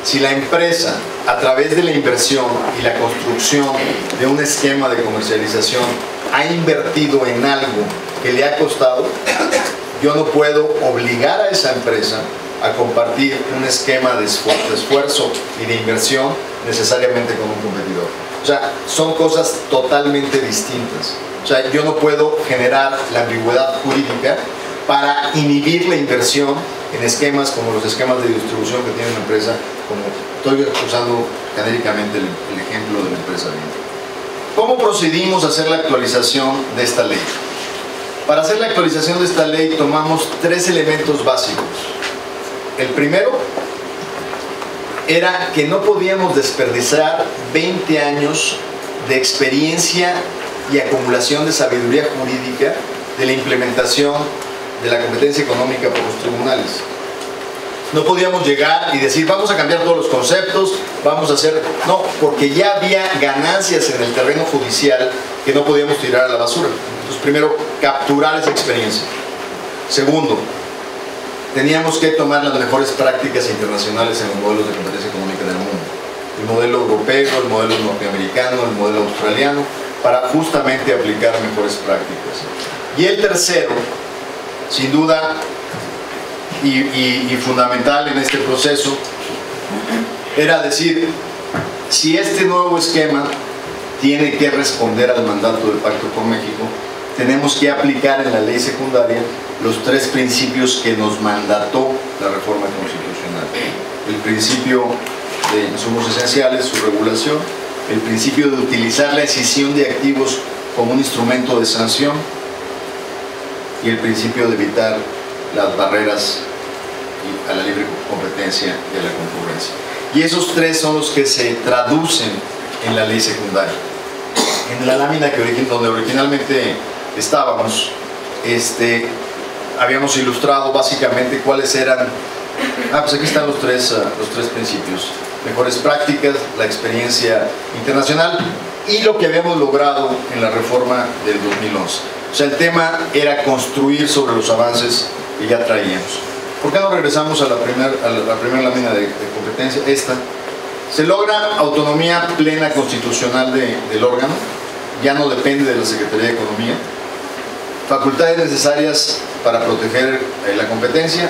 D: Si la empresa, a través de la inversión y la construcción de un esquema de comercialización, ha invertido en algo que le ha costado, yo no puedo obligar a esa empresa a compartir un esquema de esfuerzo y de inversión necesariamente con un competidor. O sea, son cosas totalmente distintas. O sea, yo no puedo generar la ambigüedad jurídica para inhibir la inversión en esquemas como los esquemas de distribución que tiene una empresa, como estoy usando genéricamente el ejemplo de la empresa Bimbo. ¿Cómo procedimos a hacer la actualización de esta ley? Para hacer la actualización de esta ley tomamos 3 elementos básicos. El primero era que no podíamos desperdiciar 20 años de experiencia y acumulación de sabiduría jurídica de la implementación de la competencia económica por los tribunales. No podíamos llegar y decir, vamos a cambiar todos los conceptos, vamos a hacer... No, porque ya había ganancias en el terreno judicial que no podíamos tirar a la basura. Entonces, primero, capturar esa experiencia. Segundo, teníamos que tomar las mejores prácticas internacionales en los modelos de competencia económica del mundo. El modelo europeo, el modelo norteamericano, el modelo australiano, para justamente aplicar mejores prácticas. Y el tercero, sin duda, y fundamental en este proceso, era decir, si este nuevo esquema tiene que responder al mandato del Pacto por México, tenemos que aplicar en la ley secundaria los 3 principios que nos mandató la reforma constitucional. El principio de insumos esenciales, su regulación, el principio de utilizar la escisión de activos como un instrumento de sanción y el principio de evitar las barreras a la libre competencia y a la concurrencia. Y esos 3 son los que se traducen en la ley secundaria. En la lámina donde originalmente estábamos, habíamos ilustrado básicamente cuáles eran, pues aquí están los tres principios: mejores prácticas, la experiencia internacional y lo que habíamos logrado en la reforma del 2011. O sea, el tema era construir sobre los avances que ya traíamos. ¿Por qué no regresamos a la primera lámina de competencia? Esta. Se logra autonomía plena constitucional del órgano, ya no depende de la Secretaría de Economía. Facultades necesarias para proteger la competencia,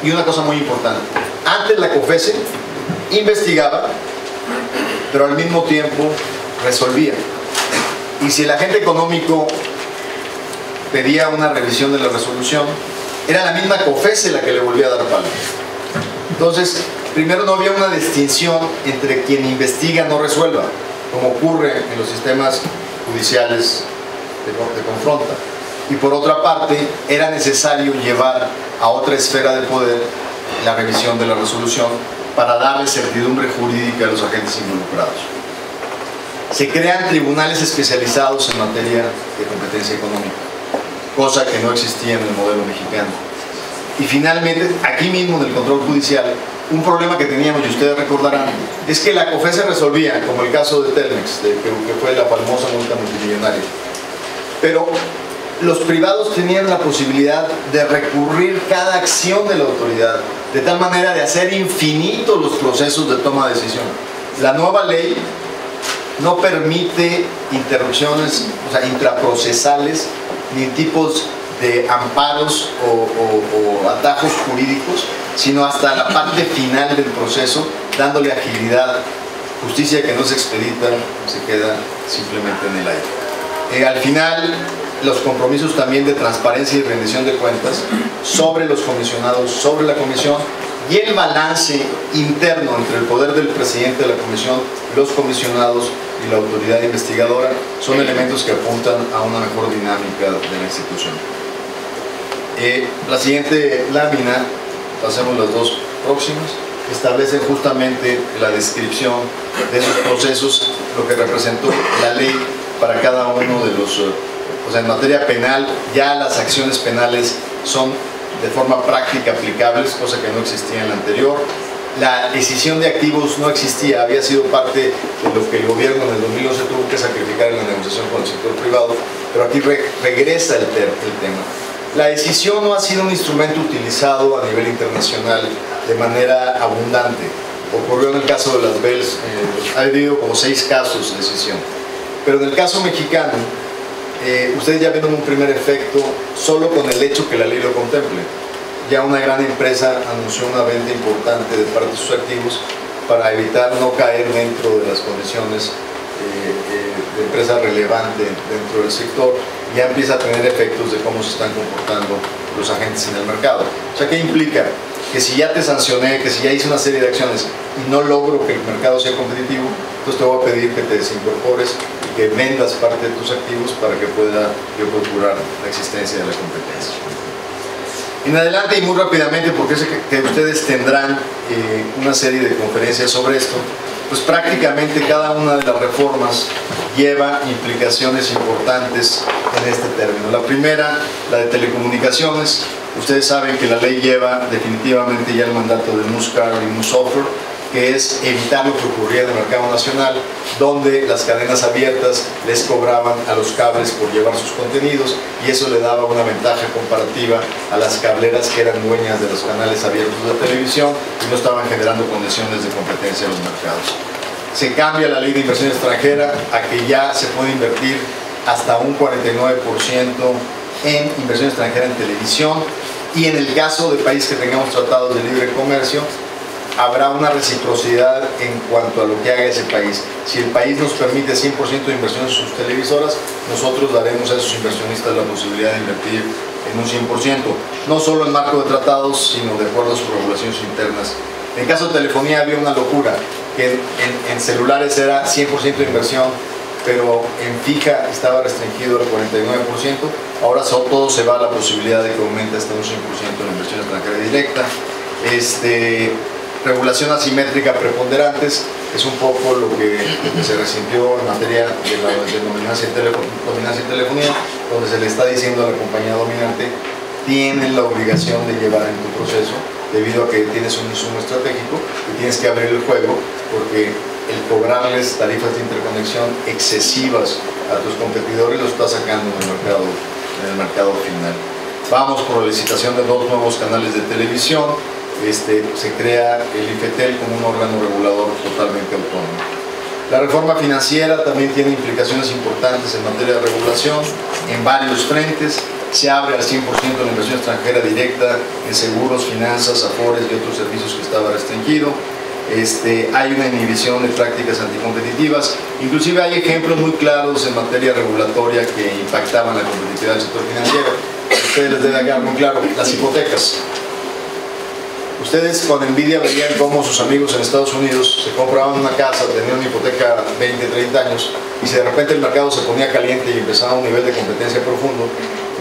D: y una cosa muy importante, antes la COFECE investigaba, pero al mismo tiempo resolvía. Y si el agente económico pedía una revisión de la resolución, era la misma COFECE la que le volvía a dar palo. Entonces, Primero, no había una distinción entre quien investiga no resuelva, como ocurre en los sistemas judiciales de confronta. Y por otra parte, era necesario llevar a otra esfera de poder la revisión de la resolución para darle certidumbre jurídica a los agentes involucrados. Se crean tribunales especializados en materia de competencia económica, cosa que no existía en el modelo mexicano. Y finalmente, aquí mismo en el control judicial, un problema que teníamos, y ustedes recordarán, es que la COFECE resolvía, como el caso de Telmex, que fue la famosa multa multimillonaria. Pero los privados tenían la posibilidad de recurrir cada acción de la autoridad, de tal manera de hacer infinitos los procesos de toma de decisión. La nueva ley no permite interrupciones, o sea, intraprocesales, ni tipos de amparos o atajos jurídicos, sino hasta la parte final del proceso, dándole agilidad. Justicia que no se expedita, se queda simplemente en el aire. Al final, los compromisos también de transparencia y rendición de cuentas sobre los comisionados, sobre la comisión, y el balance interno entre el poder del presidente de la comisión, los comisionados y la autoridad investigadora son elementos que apuntan a una mejor dinámica de la institución. La siguiente lámina, pasemos las dos próximas, establece justamente la descripción de esos procesos, lo que representó la ley para cada uno de los... O sea, en materia penal, ya las acciones penales son de forma práctica aplicables, cosa que no existía en la anterior. La decisión de activos no existía, había sido parte de lo que el gobierno en el 2011 tuvo que sacrificar en la negociación con el sector privado, pero aquí regresa el tema. La decisión no ha sido un instrumento utilizado a nivel internacional de manera abundante. Ocurrió en el caso de las BELS, ha habido como 6 casos de decisión. Pero en el caso mexicano, ustedes ya vieron un primer efecto solo con el hecho que la ley lo contemple. Ya una gran empresa anunció una venta importante de parte de sus activos para evitar no caer dentro de las condiciones de empresa relevante dentro del sector. Ya empieza a tener efectos de cómo se están comportando los agentes en el mercado. O sea, ¿qué implica? Que si ya te sancioné, que si ya hice una serie de acciones y no logro que el mercado sea competitivo, entonces te voy a pedir que te desincorpores y que vendas parte de tus activos para que pueda yo procurar la existencia de la competencia. En adelante y muy rápidamente, porque sé que ustedes tendrán una serie de conferencias sobre esto, pues prácticamente cada una de las reformas lleva implicaciones importantes en este término. La primera, la de telecomunicaciones. Ustedes saben que la ley lleva definitivamente ya el mandato de Must Carry y Must Offer, que es evitar lo que ocurría en el mercado nacional, donde las cadenas abiertas les cobraban a los cables por llevar sus contenidos, y eso le daba una ventaja comparativa a las cableras que eran dueñas de los canales abiertos de televisión y no estaban generando condiciones de competencia en los mercados. Se cambia la ley de inversión extranjera a que ya se puede invertir hasta un 49% en inversión extranjera en televisión, y en el caso de países que tengamos tratados de libre comercio, habrá una reciprocidad en cuanto a lo que haga ese país. Si el país nos permite 100% de inversión en sus televisoras, nosotros daremos a esos inversionistas la posibilidad de invertir en un 100%, no solo en marco de tratados, sino de acuerdo a sus regulaciones internas. En el caso de telefonía había una locura, que en celulares era 100% de inversión, pero en fija estaba restringido al 49%, ahora todo se va a la posibilidad de que aumente hasta un 100% la inversión extranjera directa. Regulación asimétrica preponderantes es un poco lo que se resintió en materia de la dominancia en telefonía, donde se le está diciendo a la compañía dominante: tienes la obligación de llevar en tu proceso, debido a que tienes un insumo estratégico y tienes que abrir el juego, porque el cobrarles tarifas de interconexión excesivas a tus competidores lo está sacando en el mercado final. Vamos por la licitación de 2 nuevos canales de televisión. Se crea el IFETEL como un órgano regulador totalmente autónomo. La reforma financiera también tiene implicaciones importantes en materia de regulación en varios frentes. Se abre al 100% la inversión extranjera directa en seguros, finanzas, afores y otros servicios que estaba restringido. Hay una inhibición de prácticas anticompetitivas. Inclusive hay ejemplos muy claros en materia regulatoria que impactaban la competitividad del sector financiero. A ustedes les debe quedar muy claro: las hipotecas. Ustedes con envidia veían cómo sus amigos en Estados Unidos se compraban una casa, tenían una hipoteca 20, 30 años, y si de repente el mercado se ponía caliente y empezaba un nivel de competencia profundo,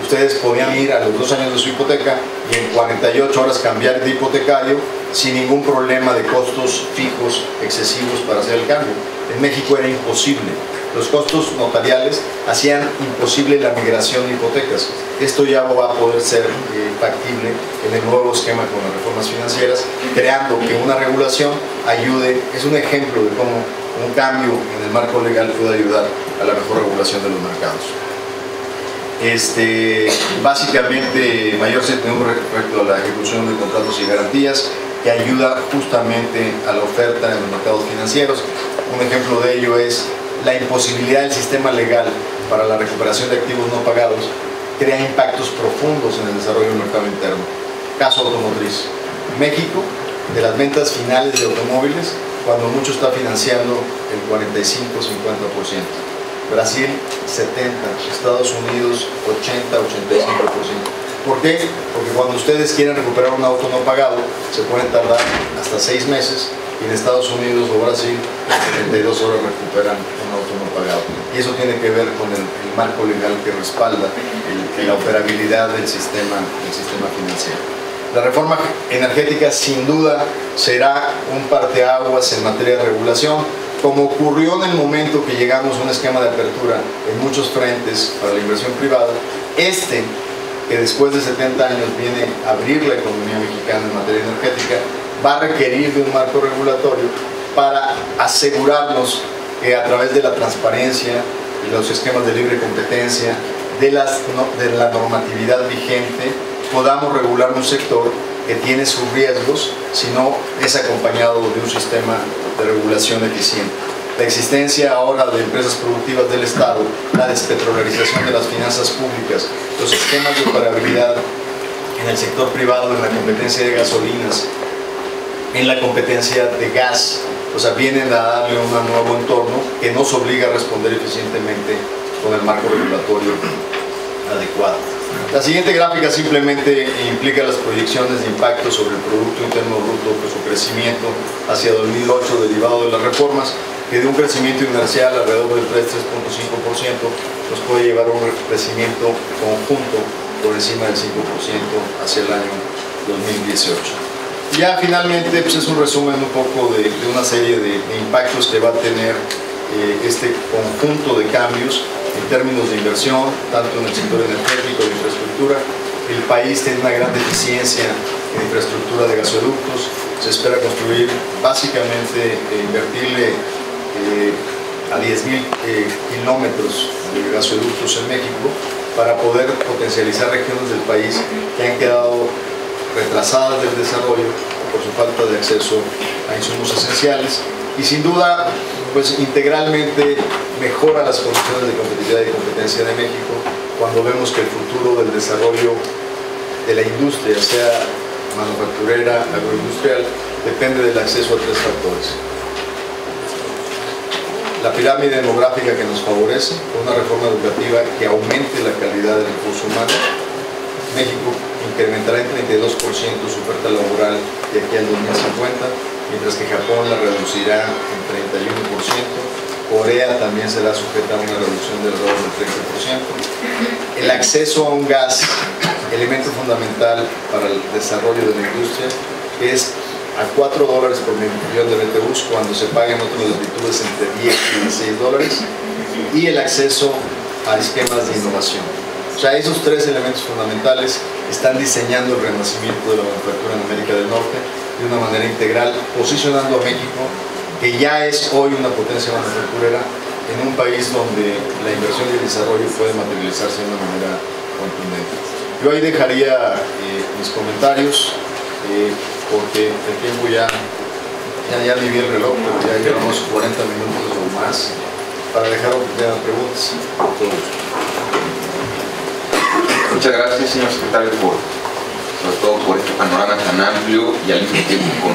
D: ustedes podían ir a los 2 años de su hipoteca y en 48 horas cambiar de hipotecario sin ningún problema de costos fijos excesivos para hacer el cambio. En México era imposible. Los costos notariales hacían imposible la migración de hipotecas. Esto ya va a poder ser factible en el nuevo esquema con las reformas financieras, creando que una regulación ayude, es un ejemplo de cómo un cambio en el marco legal puede ayudar a la mejor regulación de los mercados. Básicamente, mayor certidumbre respecto a la ejecución de contratos y garantías, que ayuda justamente a la oferta en los mercados financieros. Un ejemplo de ello es la imposibilidad del sistema legal para la recuperación de activos no pagados, crea impactos profundos en el desarrollo del mercado interno. Caso automotriz. México, de las ventas finales de automóviles, cuando mucho está financiando el 45-50%. Brasil 70%, Estados Unidos 80-85%. ¿Por qué? Porque cuando ustedes quieren recuperar un auto no pagado, se pueden tardar hasta 6 meses, y en Estados Unidos o Brasil en 72 horas recuperan un auto no pagado. Y eso tiene que ver con el marco legal que respalda la operabilidad del sistema financiero. La reforma energética sin duda será un parteaguas en materia de regulación, como ocurrió en el momento que llegamos a un esquema de apertura en muchos frentes para la inversión privada. Que después de 70 años viene a abrir la economía mexicana en materia energética, va a requerir de un marco regulatorio para asegurarnos que a través de la transparencia, de los esquemas de libre competencia, de la normatividad vigente, podamos regular un sector que tiene sus riesgos si no es acompañado de un sistema de regulación eficiente. La existencia ahora de empresas productivas del Estado, la despetrolarización de las finanzas públicas, los esquemas de operabilidad en el sector privado, en la competencia de gasolinas, en la competencia de gas, o sea, vienen a darle un nuevo entorno que nos obliga a responder eficientemente con el marco regulatorio adecuado. La siguiente gráfica simplemente implica las proyecciones de impacto sobre el Producto Interno Bruto, su crecimiento hacia 2008 derivado de las reformas, que de un crecimiento inercial alrededor del 3,5% nos puede llevar a un crecimiento conjunto por encima del 5% hacia el año 2018. Ya finalmente pues es un resumen un poco de una serie de impactos que va a tener este conjunto de cambios en términos de inversión, tanto en el sector energético de infraestructura. El país tiene una gran deficiencia en infraestructura de gasoductos. Se espera construir, básicamente, invertirle a 10,000 kilómetros de gasoductos en México para poder potencializar regiones del país que han quedado retrasadas del desarrollo por su falta de acceso a insumos esenciales, y sin duda pues integralmente mejora las condiciones de competitividad y competencia de México cuando vemos que el futuro del desarrollo de la industria, sea manufacturera, agroindustrial, depende del acceso a 3 factores. La pirámide demográfica que nos favorece, una reforma educativa que aumente la calidad del recurso humano. México incrementará en 32% su oferta laboral de aquí al 2050, mientras que Japón la reducirá en 31%. Corea también será sujeta a una reducción de alrededor del 30%. El acceso a un gas, elemento fundamental para el desarrollo de la industria, es a $4 por millón de BTUs cuando se pagan otras latitudes entre 10 y $16, y el acceso a esquemas de innovación. O sea, esos 3 elementos fundamentales están diseñando el renacimiento de la manufactura en América del Norte de una manera integral, posicionando a México, que ya es hoy una potencia manufacturera, en un país donde la inversión y el desarrollo puede materializarse de una manera contundente. Yo ahí dejaría mis comentarios, porque el tiempo ya ni vi el reloj, pero ya llevamos 40 minutos o más para dejar oportunidad de preguntas.
A: Muchas gracias, señor secretario, sobre todo por este panorama tan amplio y al mismo tiempo con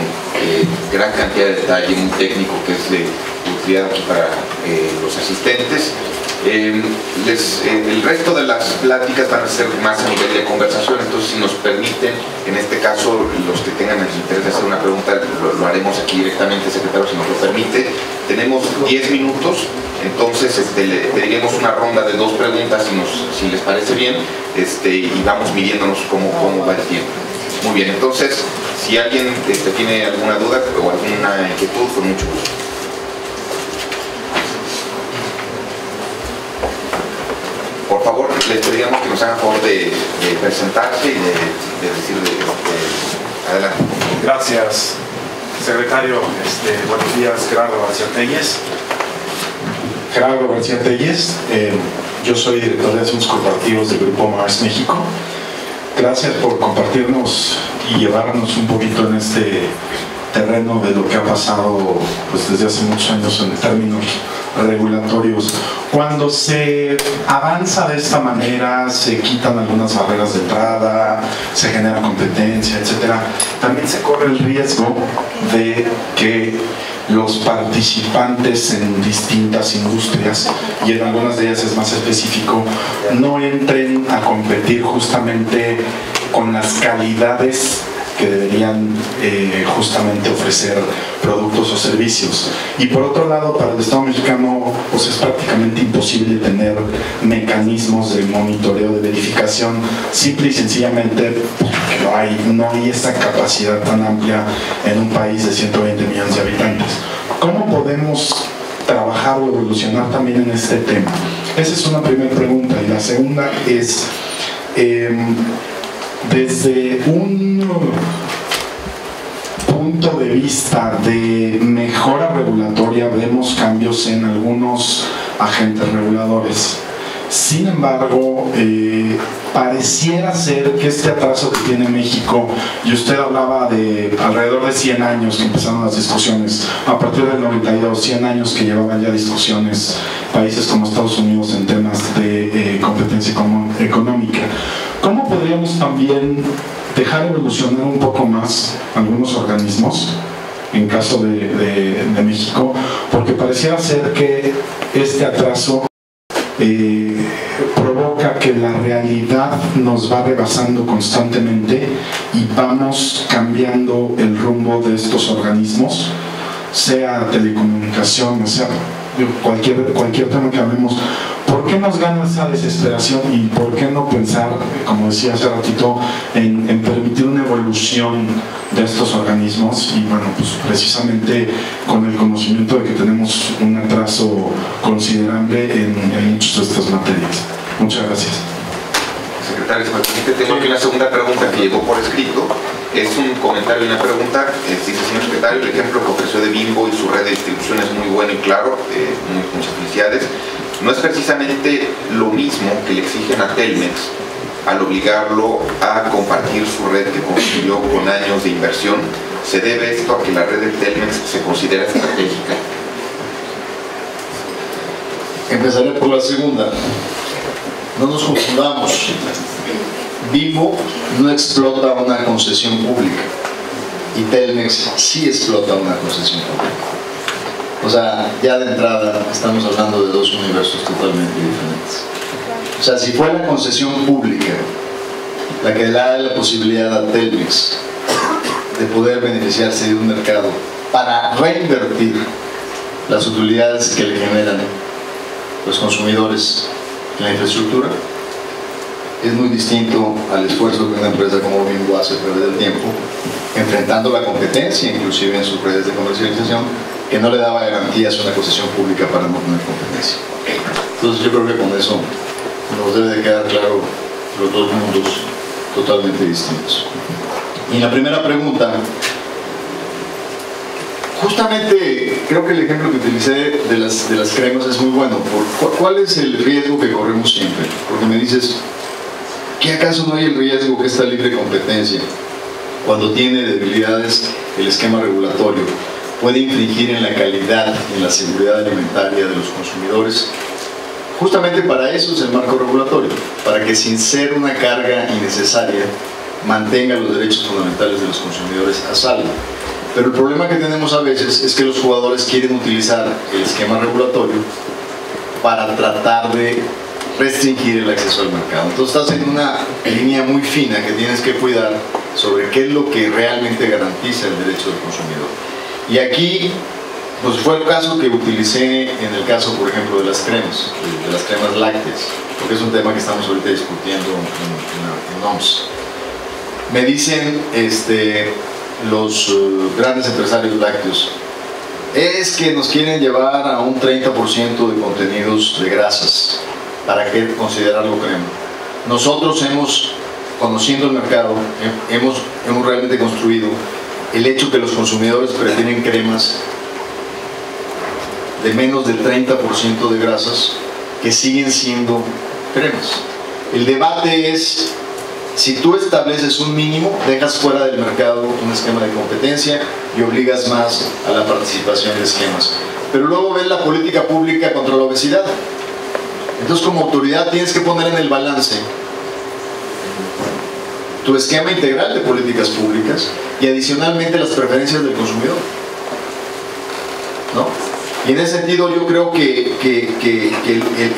A: gran cantidad de detalle, muy técnico, que es de utilidad aquí para los asistentes. El resto de las pláticas van a ser más a nivel de conversación, entonces si nos permiten, en este caso, los que tengan el interés de hacer una pregunta, lo haremos aquí directamente, secretario, si nos lo permite. Tenemos 10 minutos, entonces le pediremos una ronda de 2 preguntas, si les parece bien, y vamos midiéndonos cómo va el tiempo. Muy bien, entonces, si alguien tiene alguna duda o alguna inquietud, con mucho gusto. Por favor, les pediríamos que nos hagan favor de presentarse y de decir adelante.
E: Gracias, secretario. Buenos días, Gerardo García Telles. Gerardo García Telles, yo soy director de Asuntos Corporativos del Grupo Mars México. Gracias por compartirnos y llevarnos un poquito en este terreno de lo que ha pasado pues, desde hace muchos años en términos regulatorios. Cuando se avanza de esta manera, se quitan algunas barreras de entrada, se genera competencia, etcétera. También se corre el riesgo de que los participantes en distintas industrias, y en algunas de ellas es más específico, no entren a competir justamente con las calidades que deberían justamente ofrecer productos o servicios. Y por otro lado, para el Estado mexicano pues es prácticamente imposible tener mecanismos de monitoreo, de verificación, simple y sencillamente porque no hay esta capacidad tan amplia en un país de 120 millones de habitantes. ¿Cómo podemos trabajar o evolucionar también en este tema? Esa es una primera pregunta. Y la segunda es, desde un punto de vista de mejora regulatoria, vemos cambios en algunos agentes reguladores. Sin embargo, pareciera ser que este atraso que tiene México, y usted hablaba de alrededor de 100 años que empezaron las discusiones, a partir del 92, 100 años que llevaban ya discusiones países como Estados Unidos en temas de competencia económica. ¿Cómo podríamos también dejar evolucionar un poco más algunos organismos, en caso de México? Porque pareciera ser que este atraso provoca que la realidad nos va rebasando constantemente y vamos cambiando el rumbo de estos organismos, sea telecomunicación, sea cualquier tema que hablemos. ¿Por qué nos gana esa desesperación y por qué no pensar, como decía hace ratito, en permitir una evolución de estos organismos? Y bueno, pues precisamente con el conocimiento de que tenemos un atraso considerable en muchas de estas materias. Muchas gracias.
A: Secretario, si me permite, tengo aquí una segunda pregunta que llegó por escrito. Es un comentario y una pregunta. Dice, señor secretario, el ejemplo que ofreció de Bimbo y su red de distribución es muy bueno y claro. Muchas felicidades. No es precisamente lo mismo que le exigen a Telmex al obligarlo a compartir su red que construyó con años de inversión. ¿Se debe esto a que la red de Telmex se considera estratégica?
C: Empezaré por la segunda. No nos confundamos. Bimbo no explota una concesión pública y Telmex sí explota una concesión pública. O sea, ya de entrada estamos hablando de dos universos totalmente diferentes. O sea, si fue la concesión pública la que le da la posibilidad a Telmex de poder beneficiarse de un mercado para reinvertir las utilidades que le generan los consumidores en la infraestructura, es muy distinto al esfuerzo que una empresa como Bimbo hace a través del tiempo, enfrentando la competencia, inclusive en sus redes de comercialización, que no le daba garantías a una concesión pública para no tener competencia. Entonces yo creo que con eso nos debe de quedar claro los dos mundos totalmente distintos. Y en la primera pregunta, justamente creo que el ejemplo que utilicé de las cremas es muy bueno. ¿Cuál es el riesgo que corremos siempre? Porque me dices, ¿qué acaso no hay el riesgo que esta libre competencia, cuando tiene debilidades el esquema regulatorio, puede infringir en la calidad y en la seguridad alimentaria de los consumidores? Justamente para eso es el marco regulatorio, para que sin ser una carga innecesaria mantenga los derechos fundamentales de los consumidores a salvo. Pero el problema que tenemos a veces es que los jugadores quieren utilizar el esquema regulatorio para tratar de restringir el acceso al mercado. Entonces estás en una línea muy fina que tienes que cuidar sobre qué es lo que realmente garantiza el derecho del consumidor. Y aquí pues fue el caso que utilicé en el caso, por ejemplo, de las cremas lácteas, porque es un tema que estamos ahorita discutiendo en OMS. Me dicen los grandes empresarios lácteos, es que nos quieren llevar a un 30% de contenidos de grasas, ¿para qué considerarlo crema? Nosotros conociendo el mercado, hemos realmente construido el hecho que los consumidores prefieren cremas de menos del 30% de grasas que siguen siendo cremas. El debate es, si tú estableces un mínimo, dejas fuera del mercado un esquema de competencia y obligas más a la participación de esquemas. Pero luego ves la política pública contra la obesidad. Entonces, como autoridad tienes que poner en el balance tu esquema integral de políticas públicas y adicionalmente las preferencias del consumidor, ¿no? Y en ese sentido yo creo que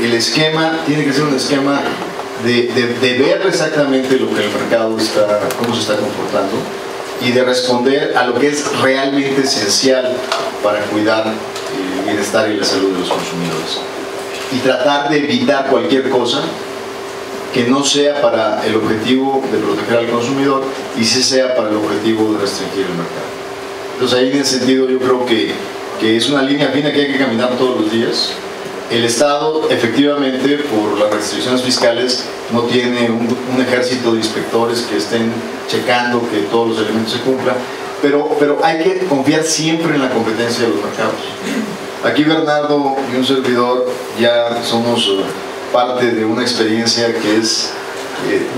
C: el esquema tiene que ser un esquema de ver exactamente lo que el mercado cómo se está comportando y de responder a lo que es realmente esencial para cuidar el bienestar y la salud de los consumidores. Y tratar de evitar cualquier cosa que no sea para el objetivo de proteger al consumidor y sí sea para el objetivo de restringir el mercado. Entonces ahí en ese sentido yo creo que es una línea fina que hay que caminar todos los días. El Estado efectivamente por las restricciones fiscales no tiene un ejército de inspectores que estén checando que todos los elementos se cumplan, pero hay que confiar siempre en la competencia de los mercados. Aquí Bernardo y un servidor ya somos parte de una experiencia que es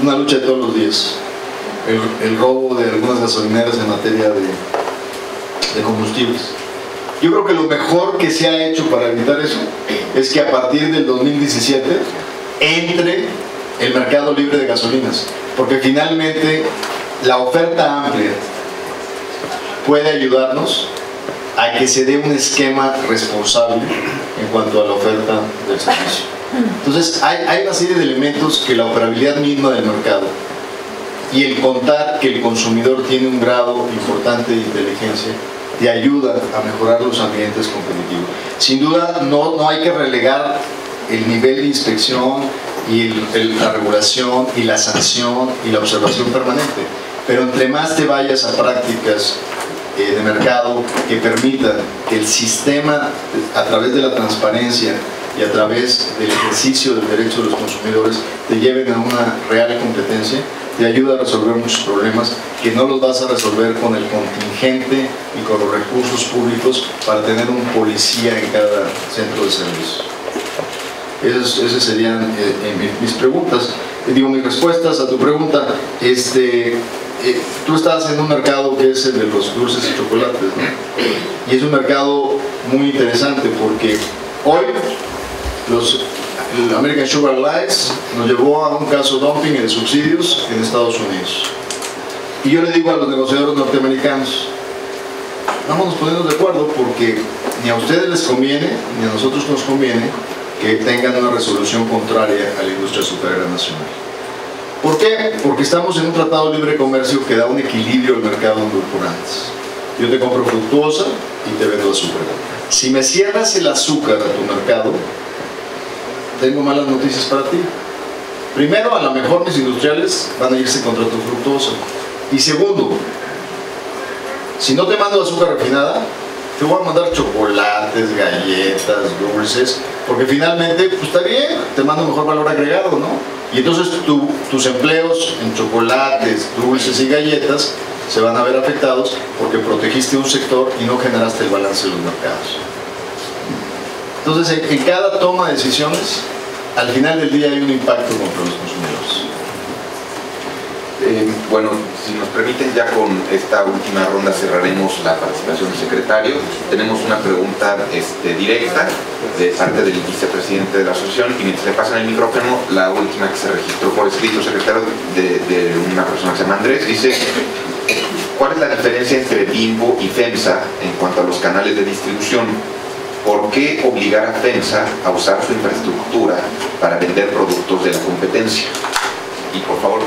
C: una lucha de todos los días. El robo de algunas gasolineras en materia de combustibles. Yo creo que lo mejor que se ha hecho para evitar eso es que a partir del 2017 entre el mercado libre de gasolinas, porque finalmente la oferta amplia puede ayudarnos a que se dé un esquema responsable en cuanto a la oferta del servicio. Entonces hay una serie de elementos que la operabilidad misma del mercado y el contar que el consumidor tiene un grado importante de inteligencia te ayuda a mejorar los ambientes competitivos. Sin duda no hay que relegar el nivel de inspección y la regulación y la sanción y la observación permanente, pero entre más te vayas a prácticas de mercado que permitan que el sistema a través de la transparencia y a través del ejercicio del derecho de los consumidores te lleven a una real competencia, te ayuda a resolver muchos problemas que no los vas a resolver con el contingente y con los recursos públicos para tener un policía en cada centro de servicio. Esas serían mis preguntas. Mis respuestas a tu pregunta. Tú estás en un mercado que es el de los dulces y chocolates, ¿no? Y es un mercado muy interesante porque hoy el American Sugar Alliance nos llevó a un caso de dumping y de subsidios en Estados Unidos. Y yo le digo a los negociadores norteamericanos, vámonos poniendo de acuerdo porque ni a ustedes les conviene, ni a nosotros nos conviene que tengan una resolución contraria a la industria azucarera nacional. ¿Por qué? Porque estamos en un tratado de libre comercio que da un equilibrio al mercado de edulcorantes. Yo te compro fructuosa y te vendo azúcar. Si me cierras el azúcar a tu mercado, tengo malas noticias para ti. Primero, a lo mejor mis industriales van a irse contra tu fructuosa. Y segundo, si no te mando azúcar refinada, te voy a mandar chocolates, galletas, dulces, porque finalmente, pues está bien, te mando mejor valor agregado, ¿no? Y entonces tus empleos en chocolates, dulces y galletas se van a ver afectados porque protegiste un sector y no generaste el balance de los mercados. Entonces, en cada toma de decisiones, al final del día hay un impacto contra los consumidores.
A: Bueno, si nos permiten, ya con esta última ronda cerraremos la participación del secretario. Tenemos una pregunta directa de parte del vicepresidente de la asociación y mientras le pasan el micrófono, la última que se registró por escrito, secretario, de una persona que se llama Andrés, dice: ¿cuál es la diferencia entre Bimbo y FEMSA en cuanto a los canales de distribución? ¿por qué obligar a FEMSA a usar su infraestructura para vender productos de la competencia? Y por favor,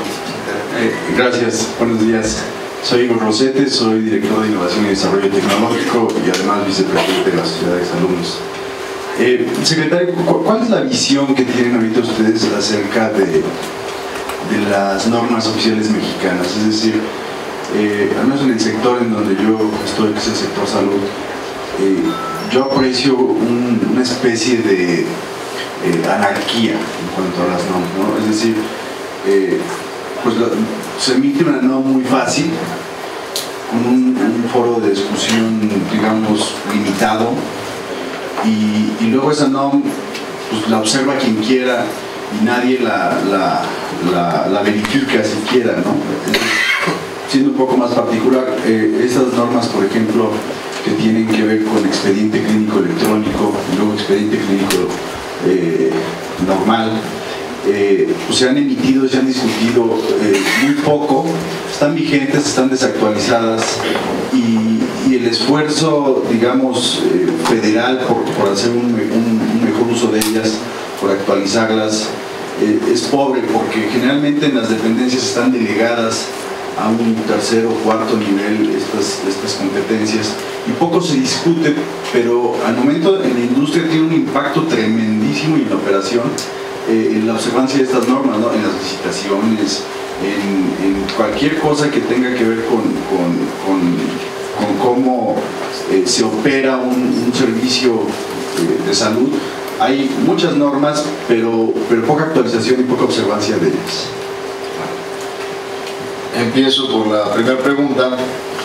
F: gracias, buenos días. Soy Igor Rosete, soy director de Innovación y Desarrollo Tecnológico y además vicepresidente de la Sociedad de Exalumnos. Secretario, ¿cuál es la visión que tienen ahorita ustedes acerca de las normas oficiales mexicanas? Es decir, al menos en el sector en donde yo estoy, que es el sector salud, yo aprecio una especie de anarquía en cuanto a las normas, ¿no? Es decir, pues se emite una norma muy fácil, con un foro de discusión, digamos, limitado, y luego esa norma pues la observa quien quiera y nadie la verifica siquiera, ¿no? Siendo un poco más particular, estas normas, por ejemplo, que tienen que ver con expediente clínico electrónico y luego expediente clínico normal, pues se han emitido, se han discutido muy poco, están vigentes, están desactualizadas y el esfuerzo, digamos, federal por hacer un mejor uso de ellas, por actualizarlas, es pobre, porque generalmente en las dependencias están delegadas a un tercer o cuarto nivel estas competencias y poco se discute, pero al momento en la industria tiene un impacto tremendísimo en la operación, en la observancia de estas normas, ¿no? En las licitaciones, en cualquier cosa que tenga que ver con cómo se opera un servicio de salud. Hay muchas normas, pero poca actualización y poca observancia de ellas.
C: Empiezo por la primera pregunta.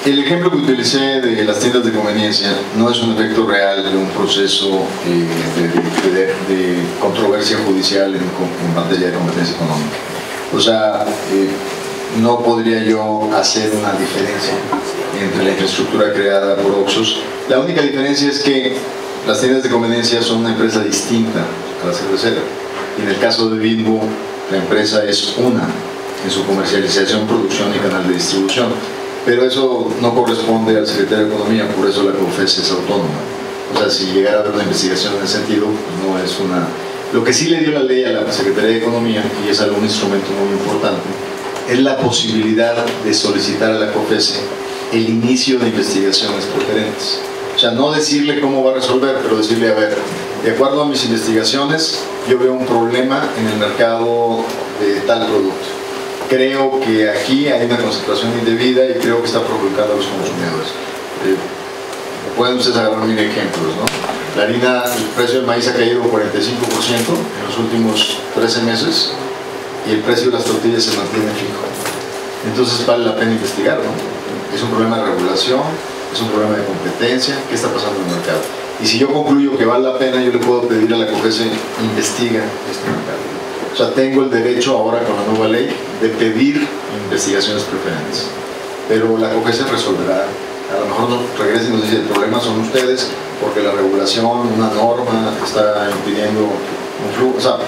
C: El ejemplo que utilicé de las tiendas de conveniencia no es un efecto real de un proceso de controversia judicial en materia de competencia económica. O sea, no podría yo hacer una diferencia entre la infraestructura creada por Oxxos. La única diferencia es que las tiendas de conveniencia son una empresa distinta a la cervecera. Y en el caso de Bimbo, la empresa es una en su comercialización, producción y canal de distribución. Pero eso no corresponde al secretario de Economía, por eso la COFECE es autónoma. O sea, si llegara a haber una investigación en ese sentido, pues no es una... Lo que sí le dio la ley a la Secretaría de Economía, y es algún instrumento muy importante, es la posibilidad de solicitar a la COFECE el inicio de investigaciones preferentes. O sea, no decirle cómo va a resolver, pero decirle, a ver, de acuerdo a mis investigaciones, yo veo un problema en el mercado de tal producto. Creo que aquí hay una concentración indebida y creo que está provocando a los consumidores. Pueden ustedes agarrar mil ejemplos, ¿no? La harina, el precio del maíz ha caído 45% en los últimos 13 meses y el precio de las tortillas se mantiene fijo. Entonces vale la pena investigar, ¿no? Es un problema de regulación, es un problema de competencia, ¿qué está pasando en el mercado? Y si yo concluyo que vale la pena, yo le puedo pedir a la COFECE, investiga este mercado. O sea, tengo el derecho ahora con la nueva ley de pedir investigaciones preferentes. Pero la COFECE resolverá. A lo mejor nos regresa y nos dice, el problema son ustedes porque la regulación, una norma está impidiendo un flujo. O sea,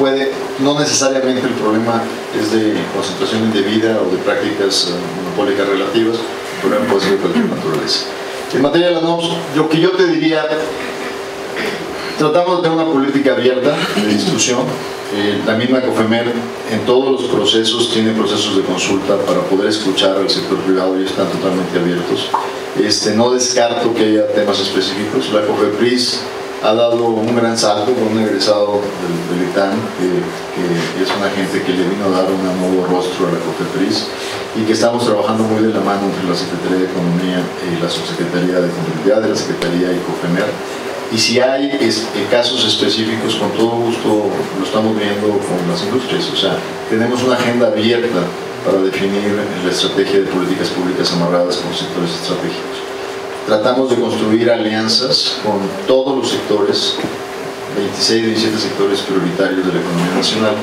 C: no necesariamente el problema es de concentración indebida o de prácticas monopólicas relativas, el problema puede ser de cualquier naturaleza. En materia de la NOPS, lo que yo te diría, tratamos de tener una política abierta de discusión. La misma COFEMER en todos los procesos tiene procesos de consulta para poder escuchar al sector privado y están totalmente abiertos. No descarto que haya temas específicos. La COFEPRIS ha dado un gran salto con un egresado del ITAM, que es una gente que le vino a dar un nuevo rostro a la COFEPRIS y que estamos trabajando muy de la mano entre la Secretaría de Economía y la Subsecretaría de Competitividad de la Secretaría y COFEMER. Y si hay casos específicos, con todo gusto lo estamos viendo con las industrias. O sea, tenemos una agenda abierta para definir la estrategia de políticas públicas amarradas con sectores estratégicos. Tratamos de construir alianzas con todos los sectores, 26, 17 sectores prioritarios de la economía nacional,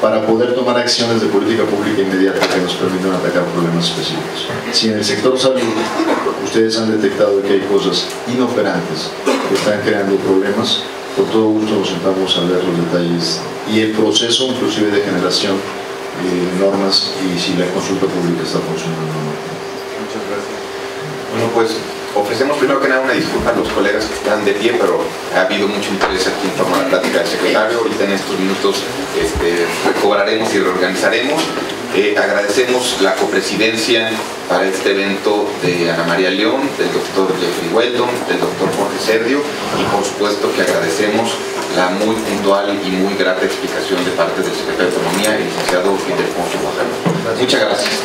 C: para poder tomar acciones de política pública inmediata que nos permitan atacar problemas específicos. Si en el sector salud ustedes han detectado que hay cosas inoperantes que están creando problemas, con todo gusto nos sentamos a ver los detalles y el proceso inclusive de generación de normas y si la consulta pública está funcionando o no.
A: Muchas gracias. Bueno, pues Ofrecemos primero que nada una disculpa a los colegas que están de pie, pero ha habido mucho interés aquí en torno a la plática del secretario. Ahorita en estos minutos recobraremos y reorganizaremos. Agradecemos la copresidencia para este evento de Ana María León, del doctor Jeffrey Weldon, del doctor Jorge Serdio, y por supuesto que agradecemos la muy puntual y muy grata explicación de parte del secretario de Economía, el licenciado Ildefonso Guajardo. Muchas gracias.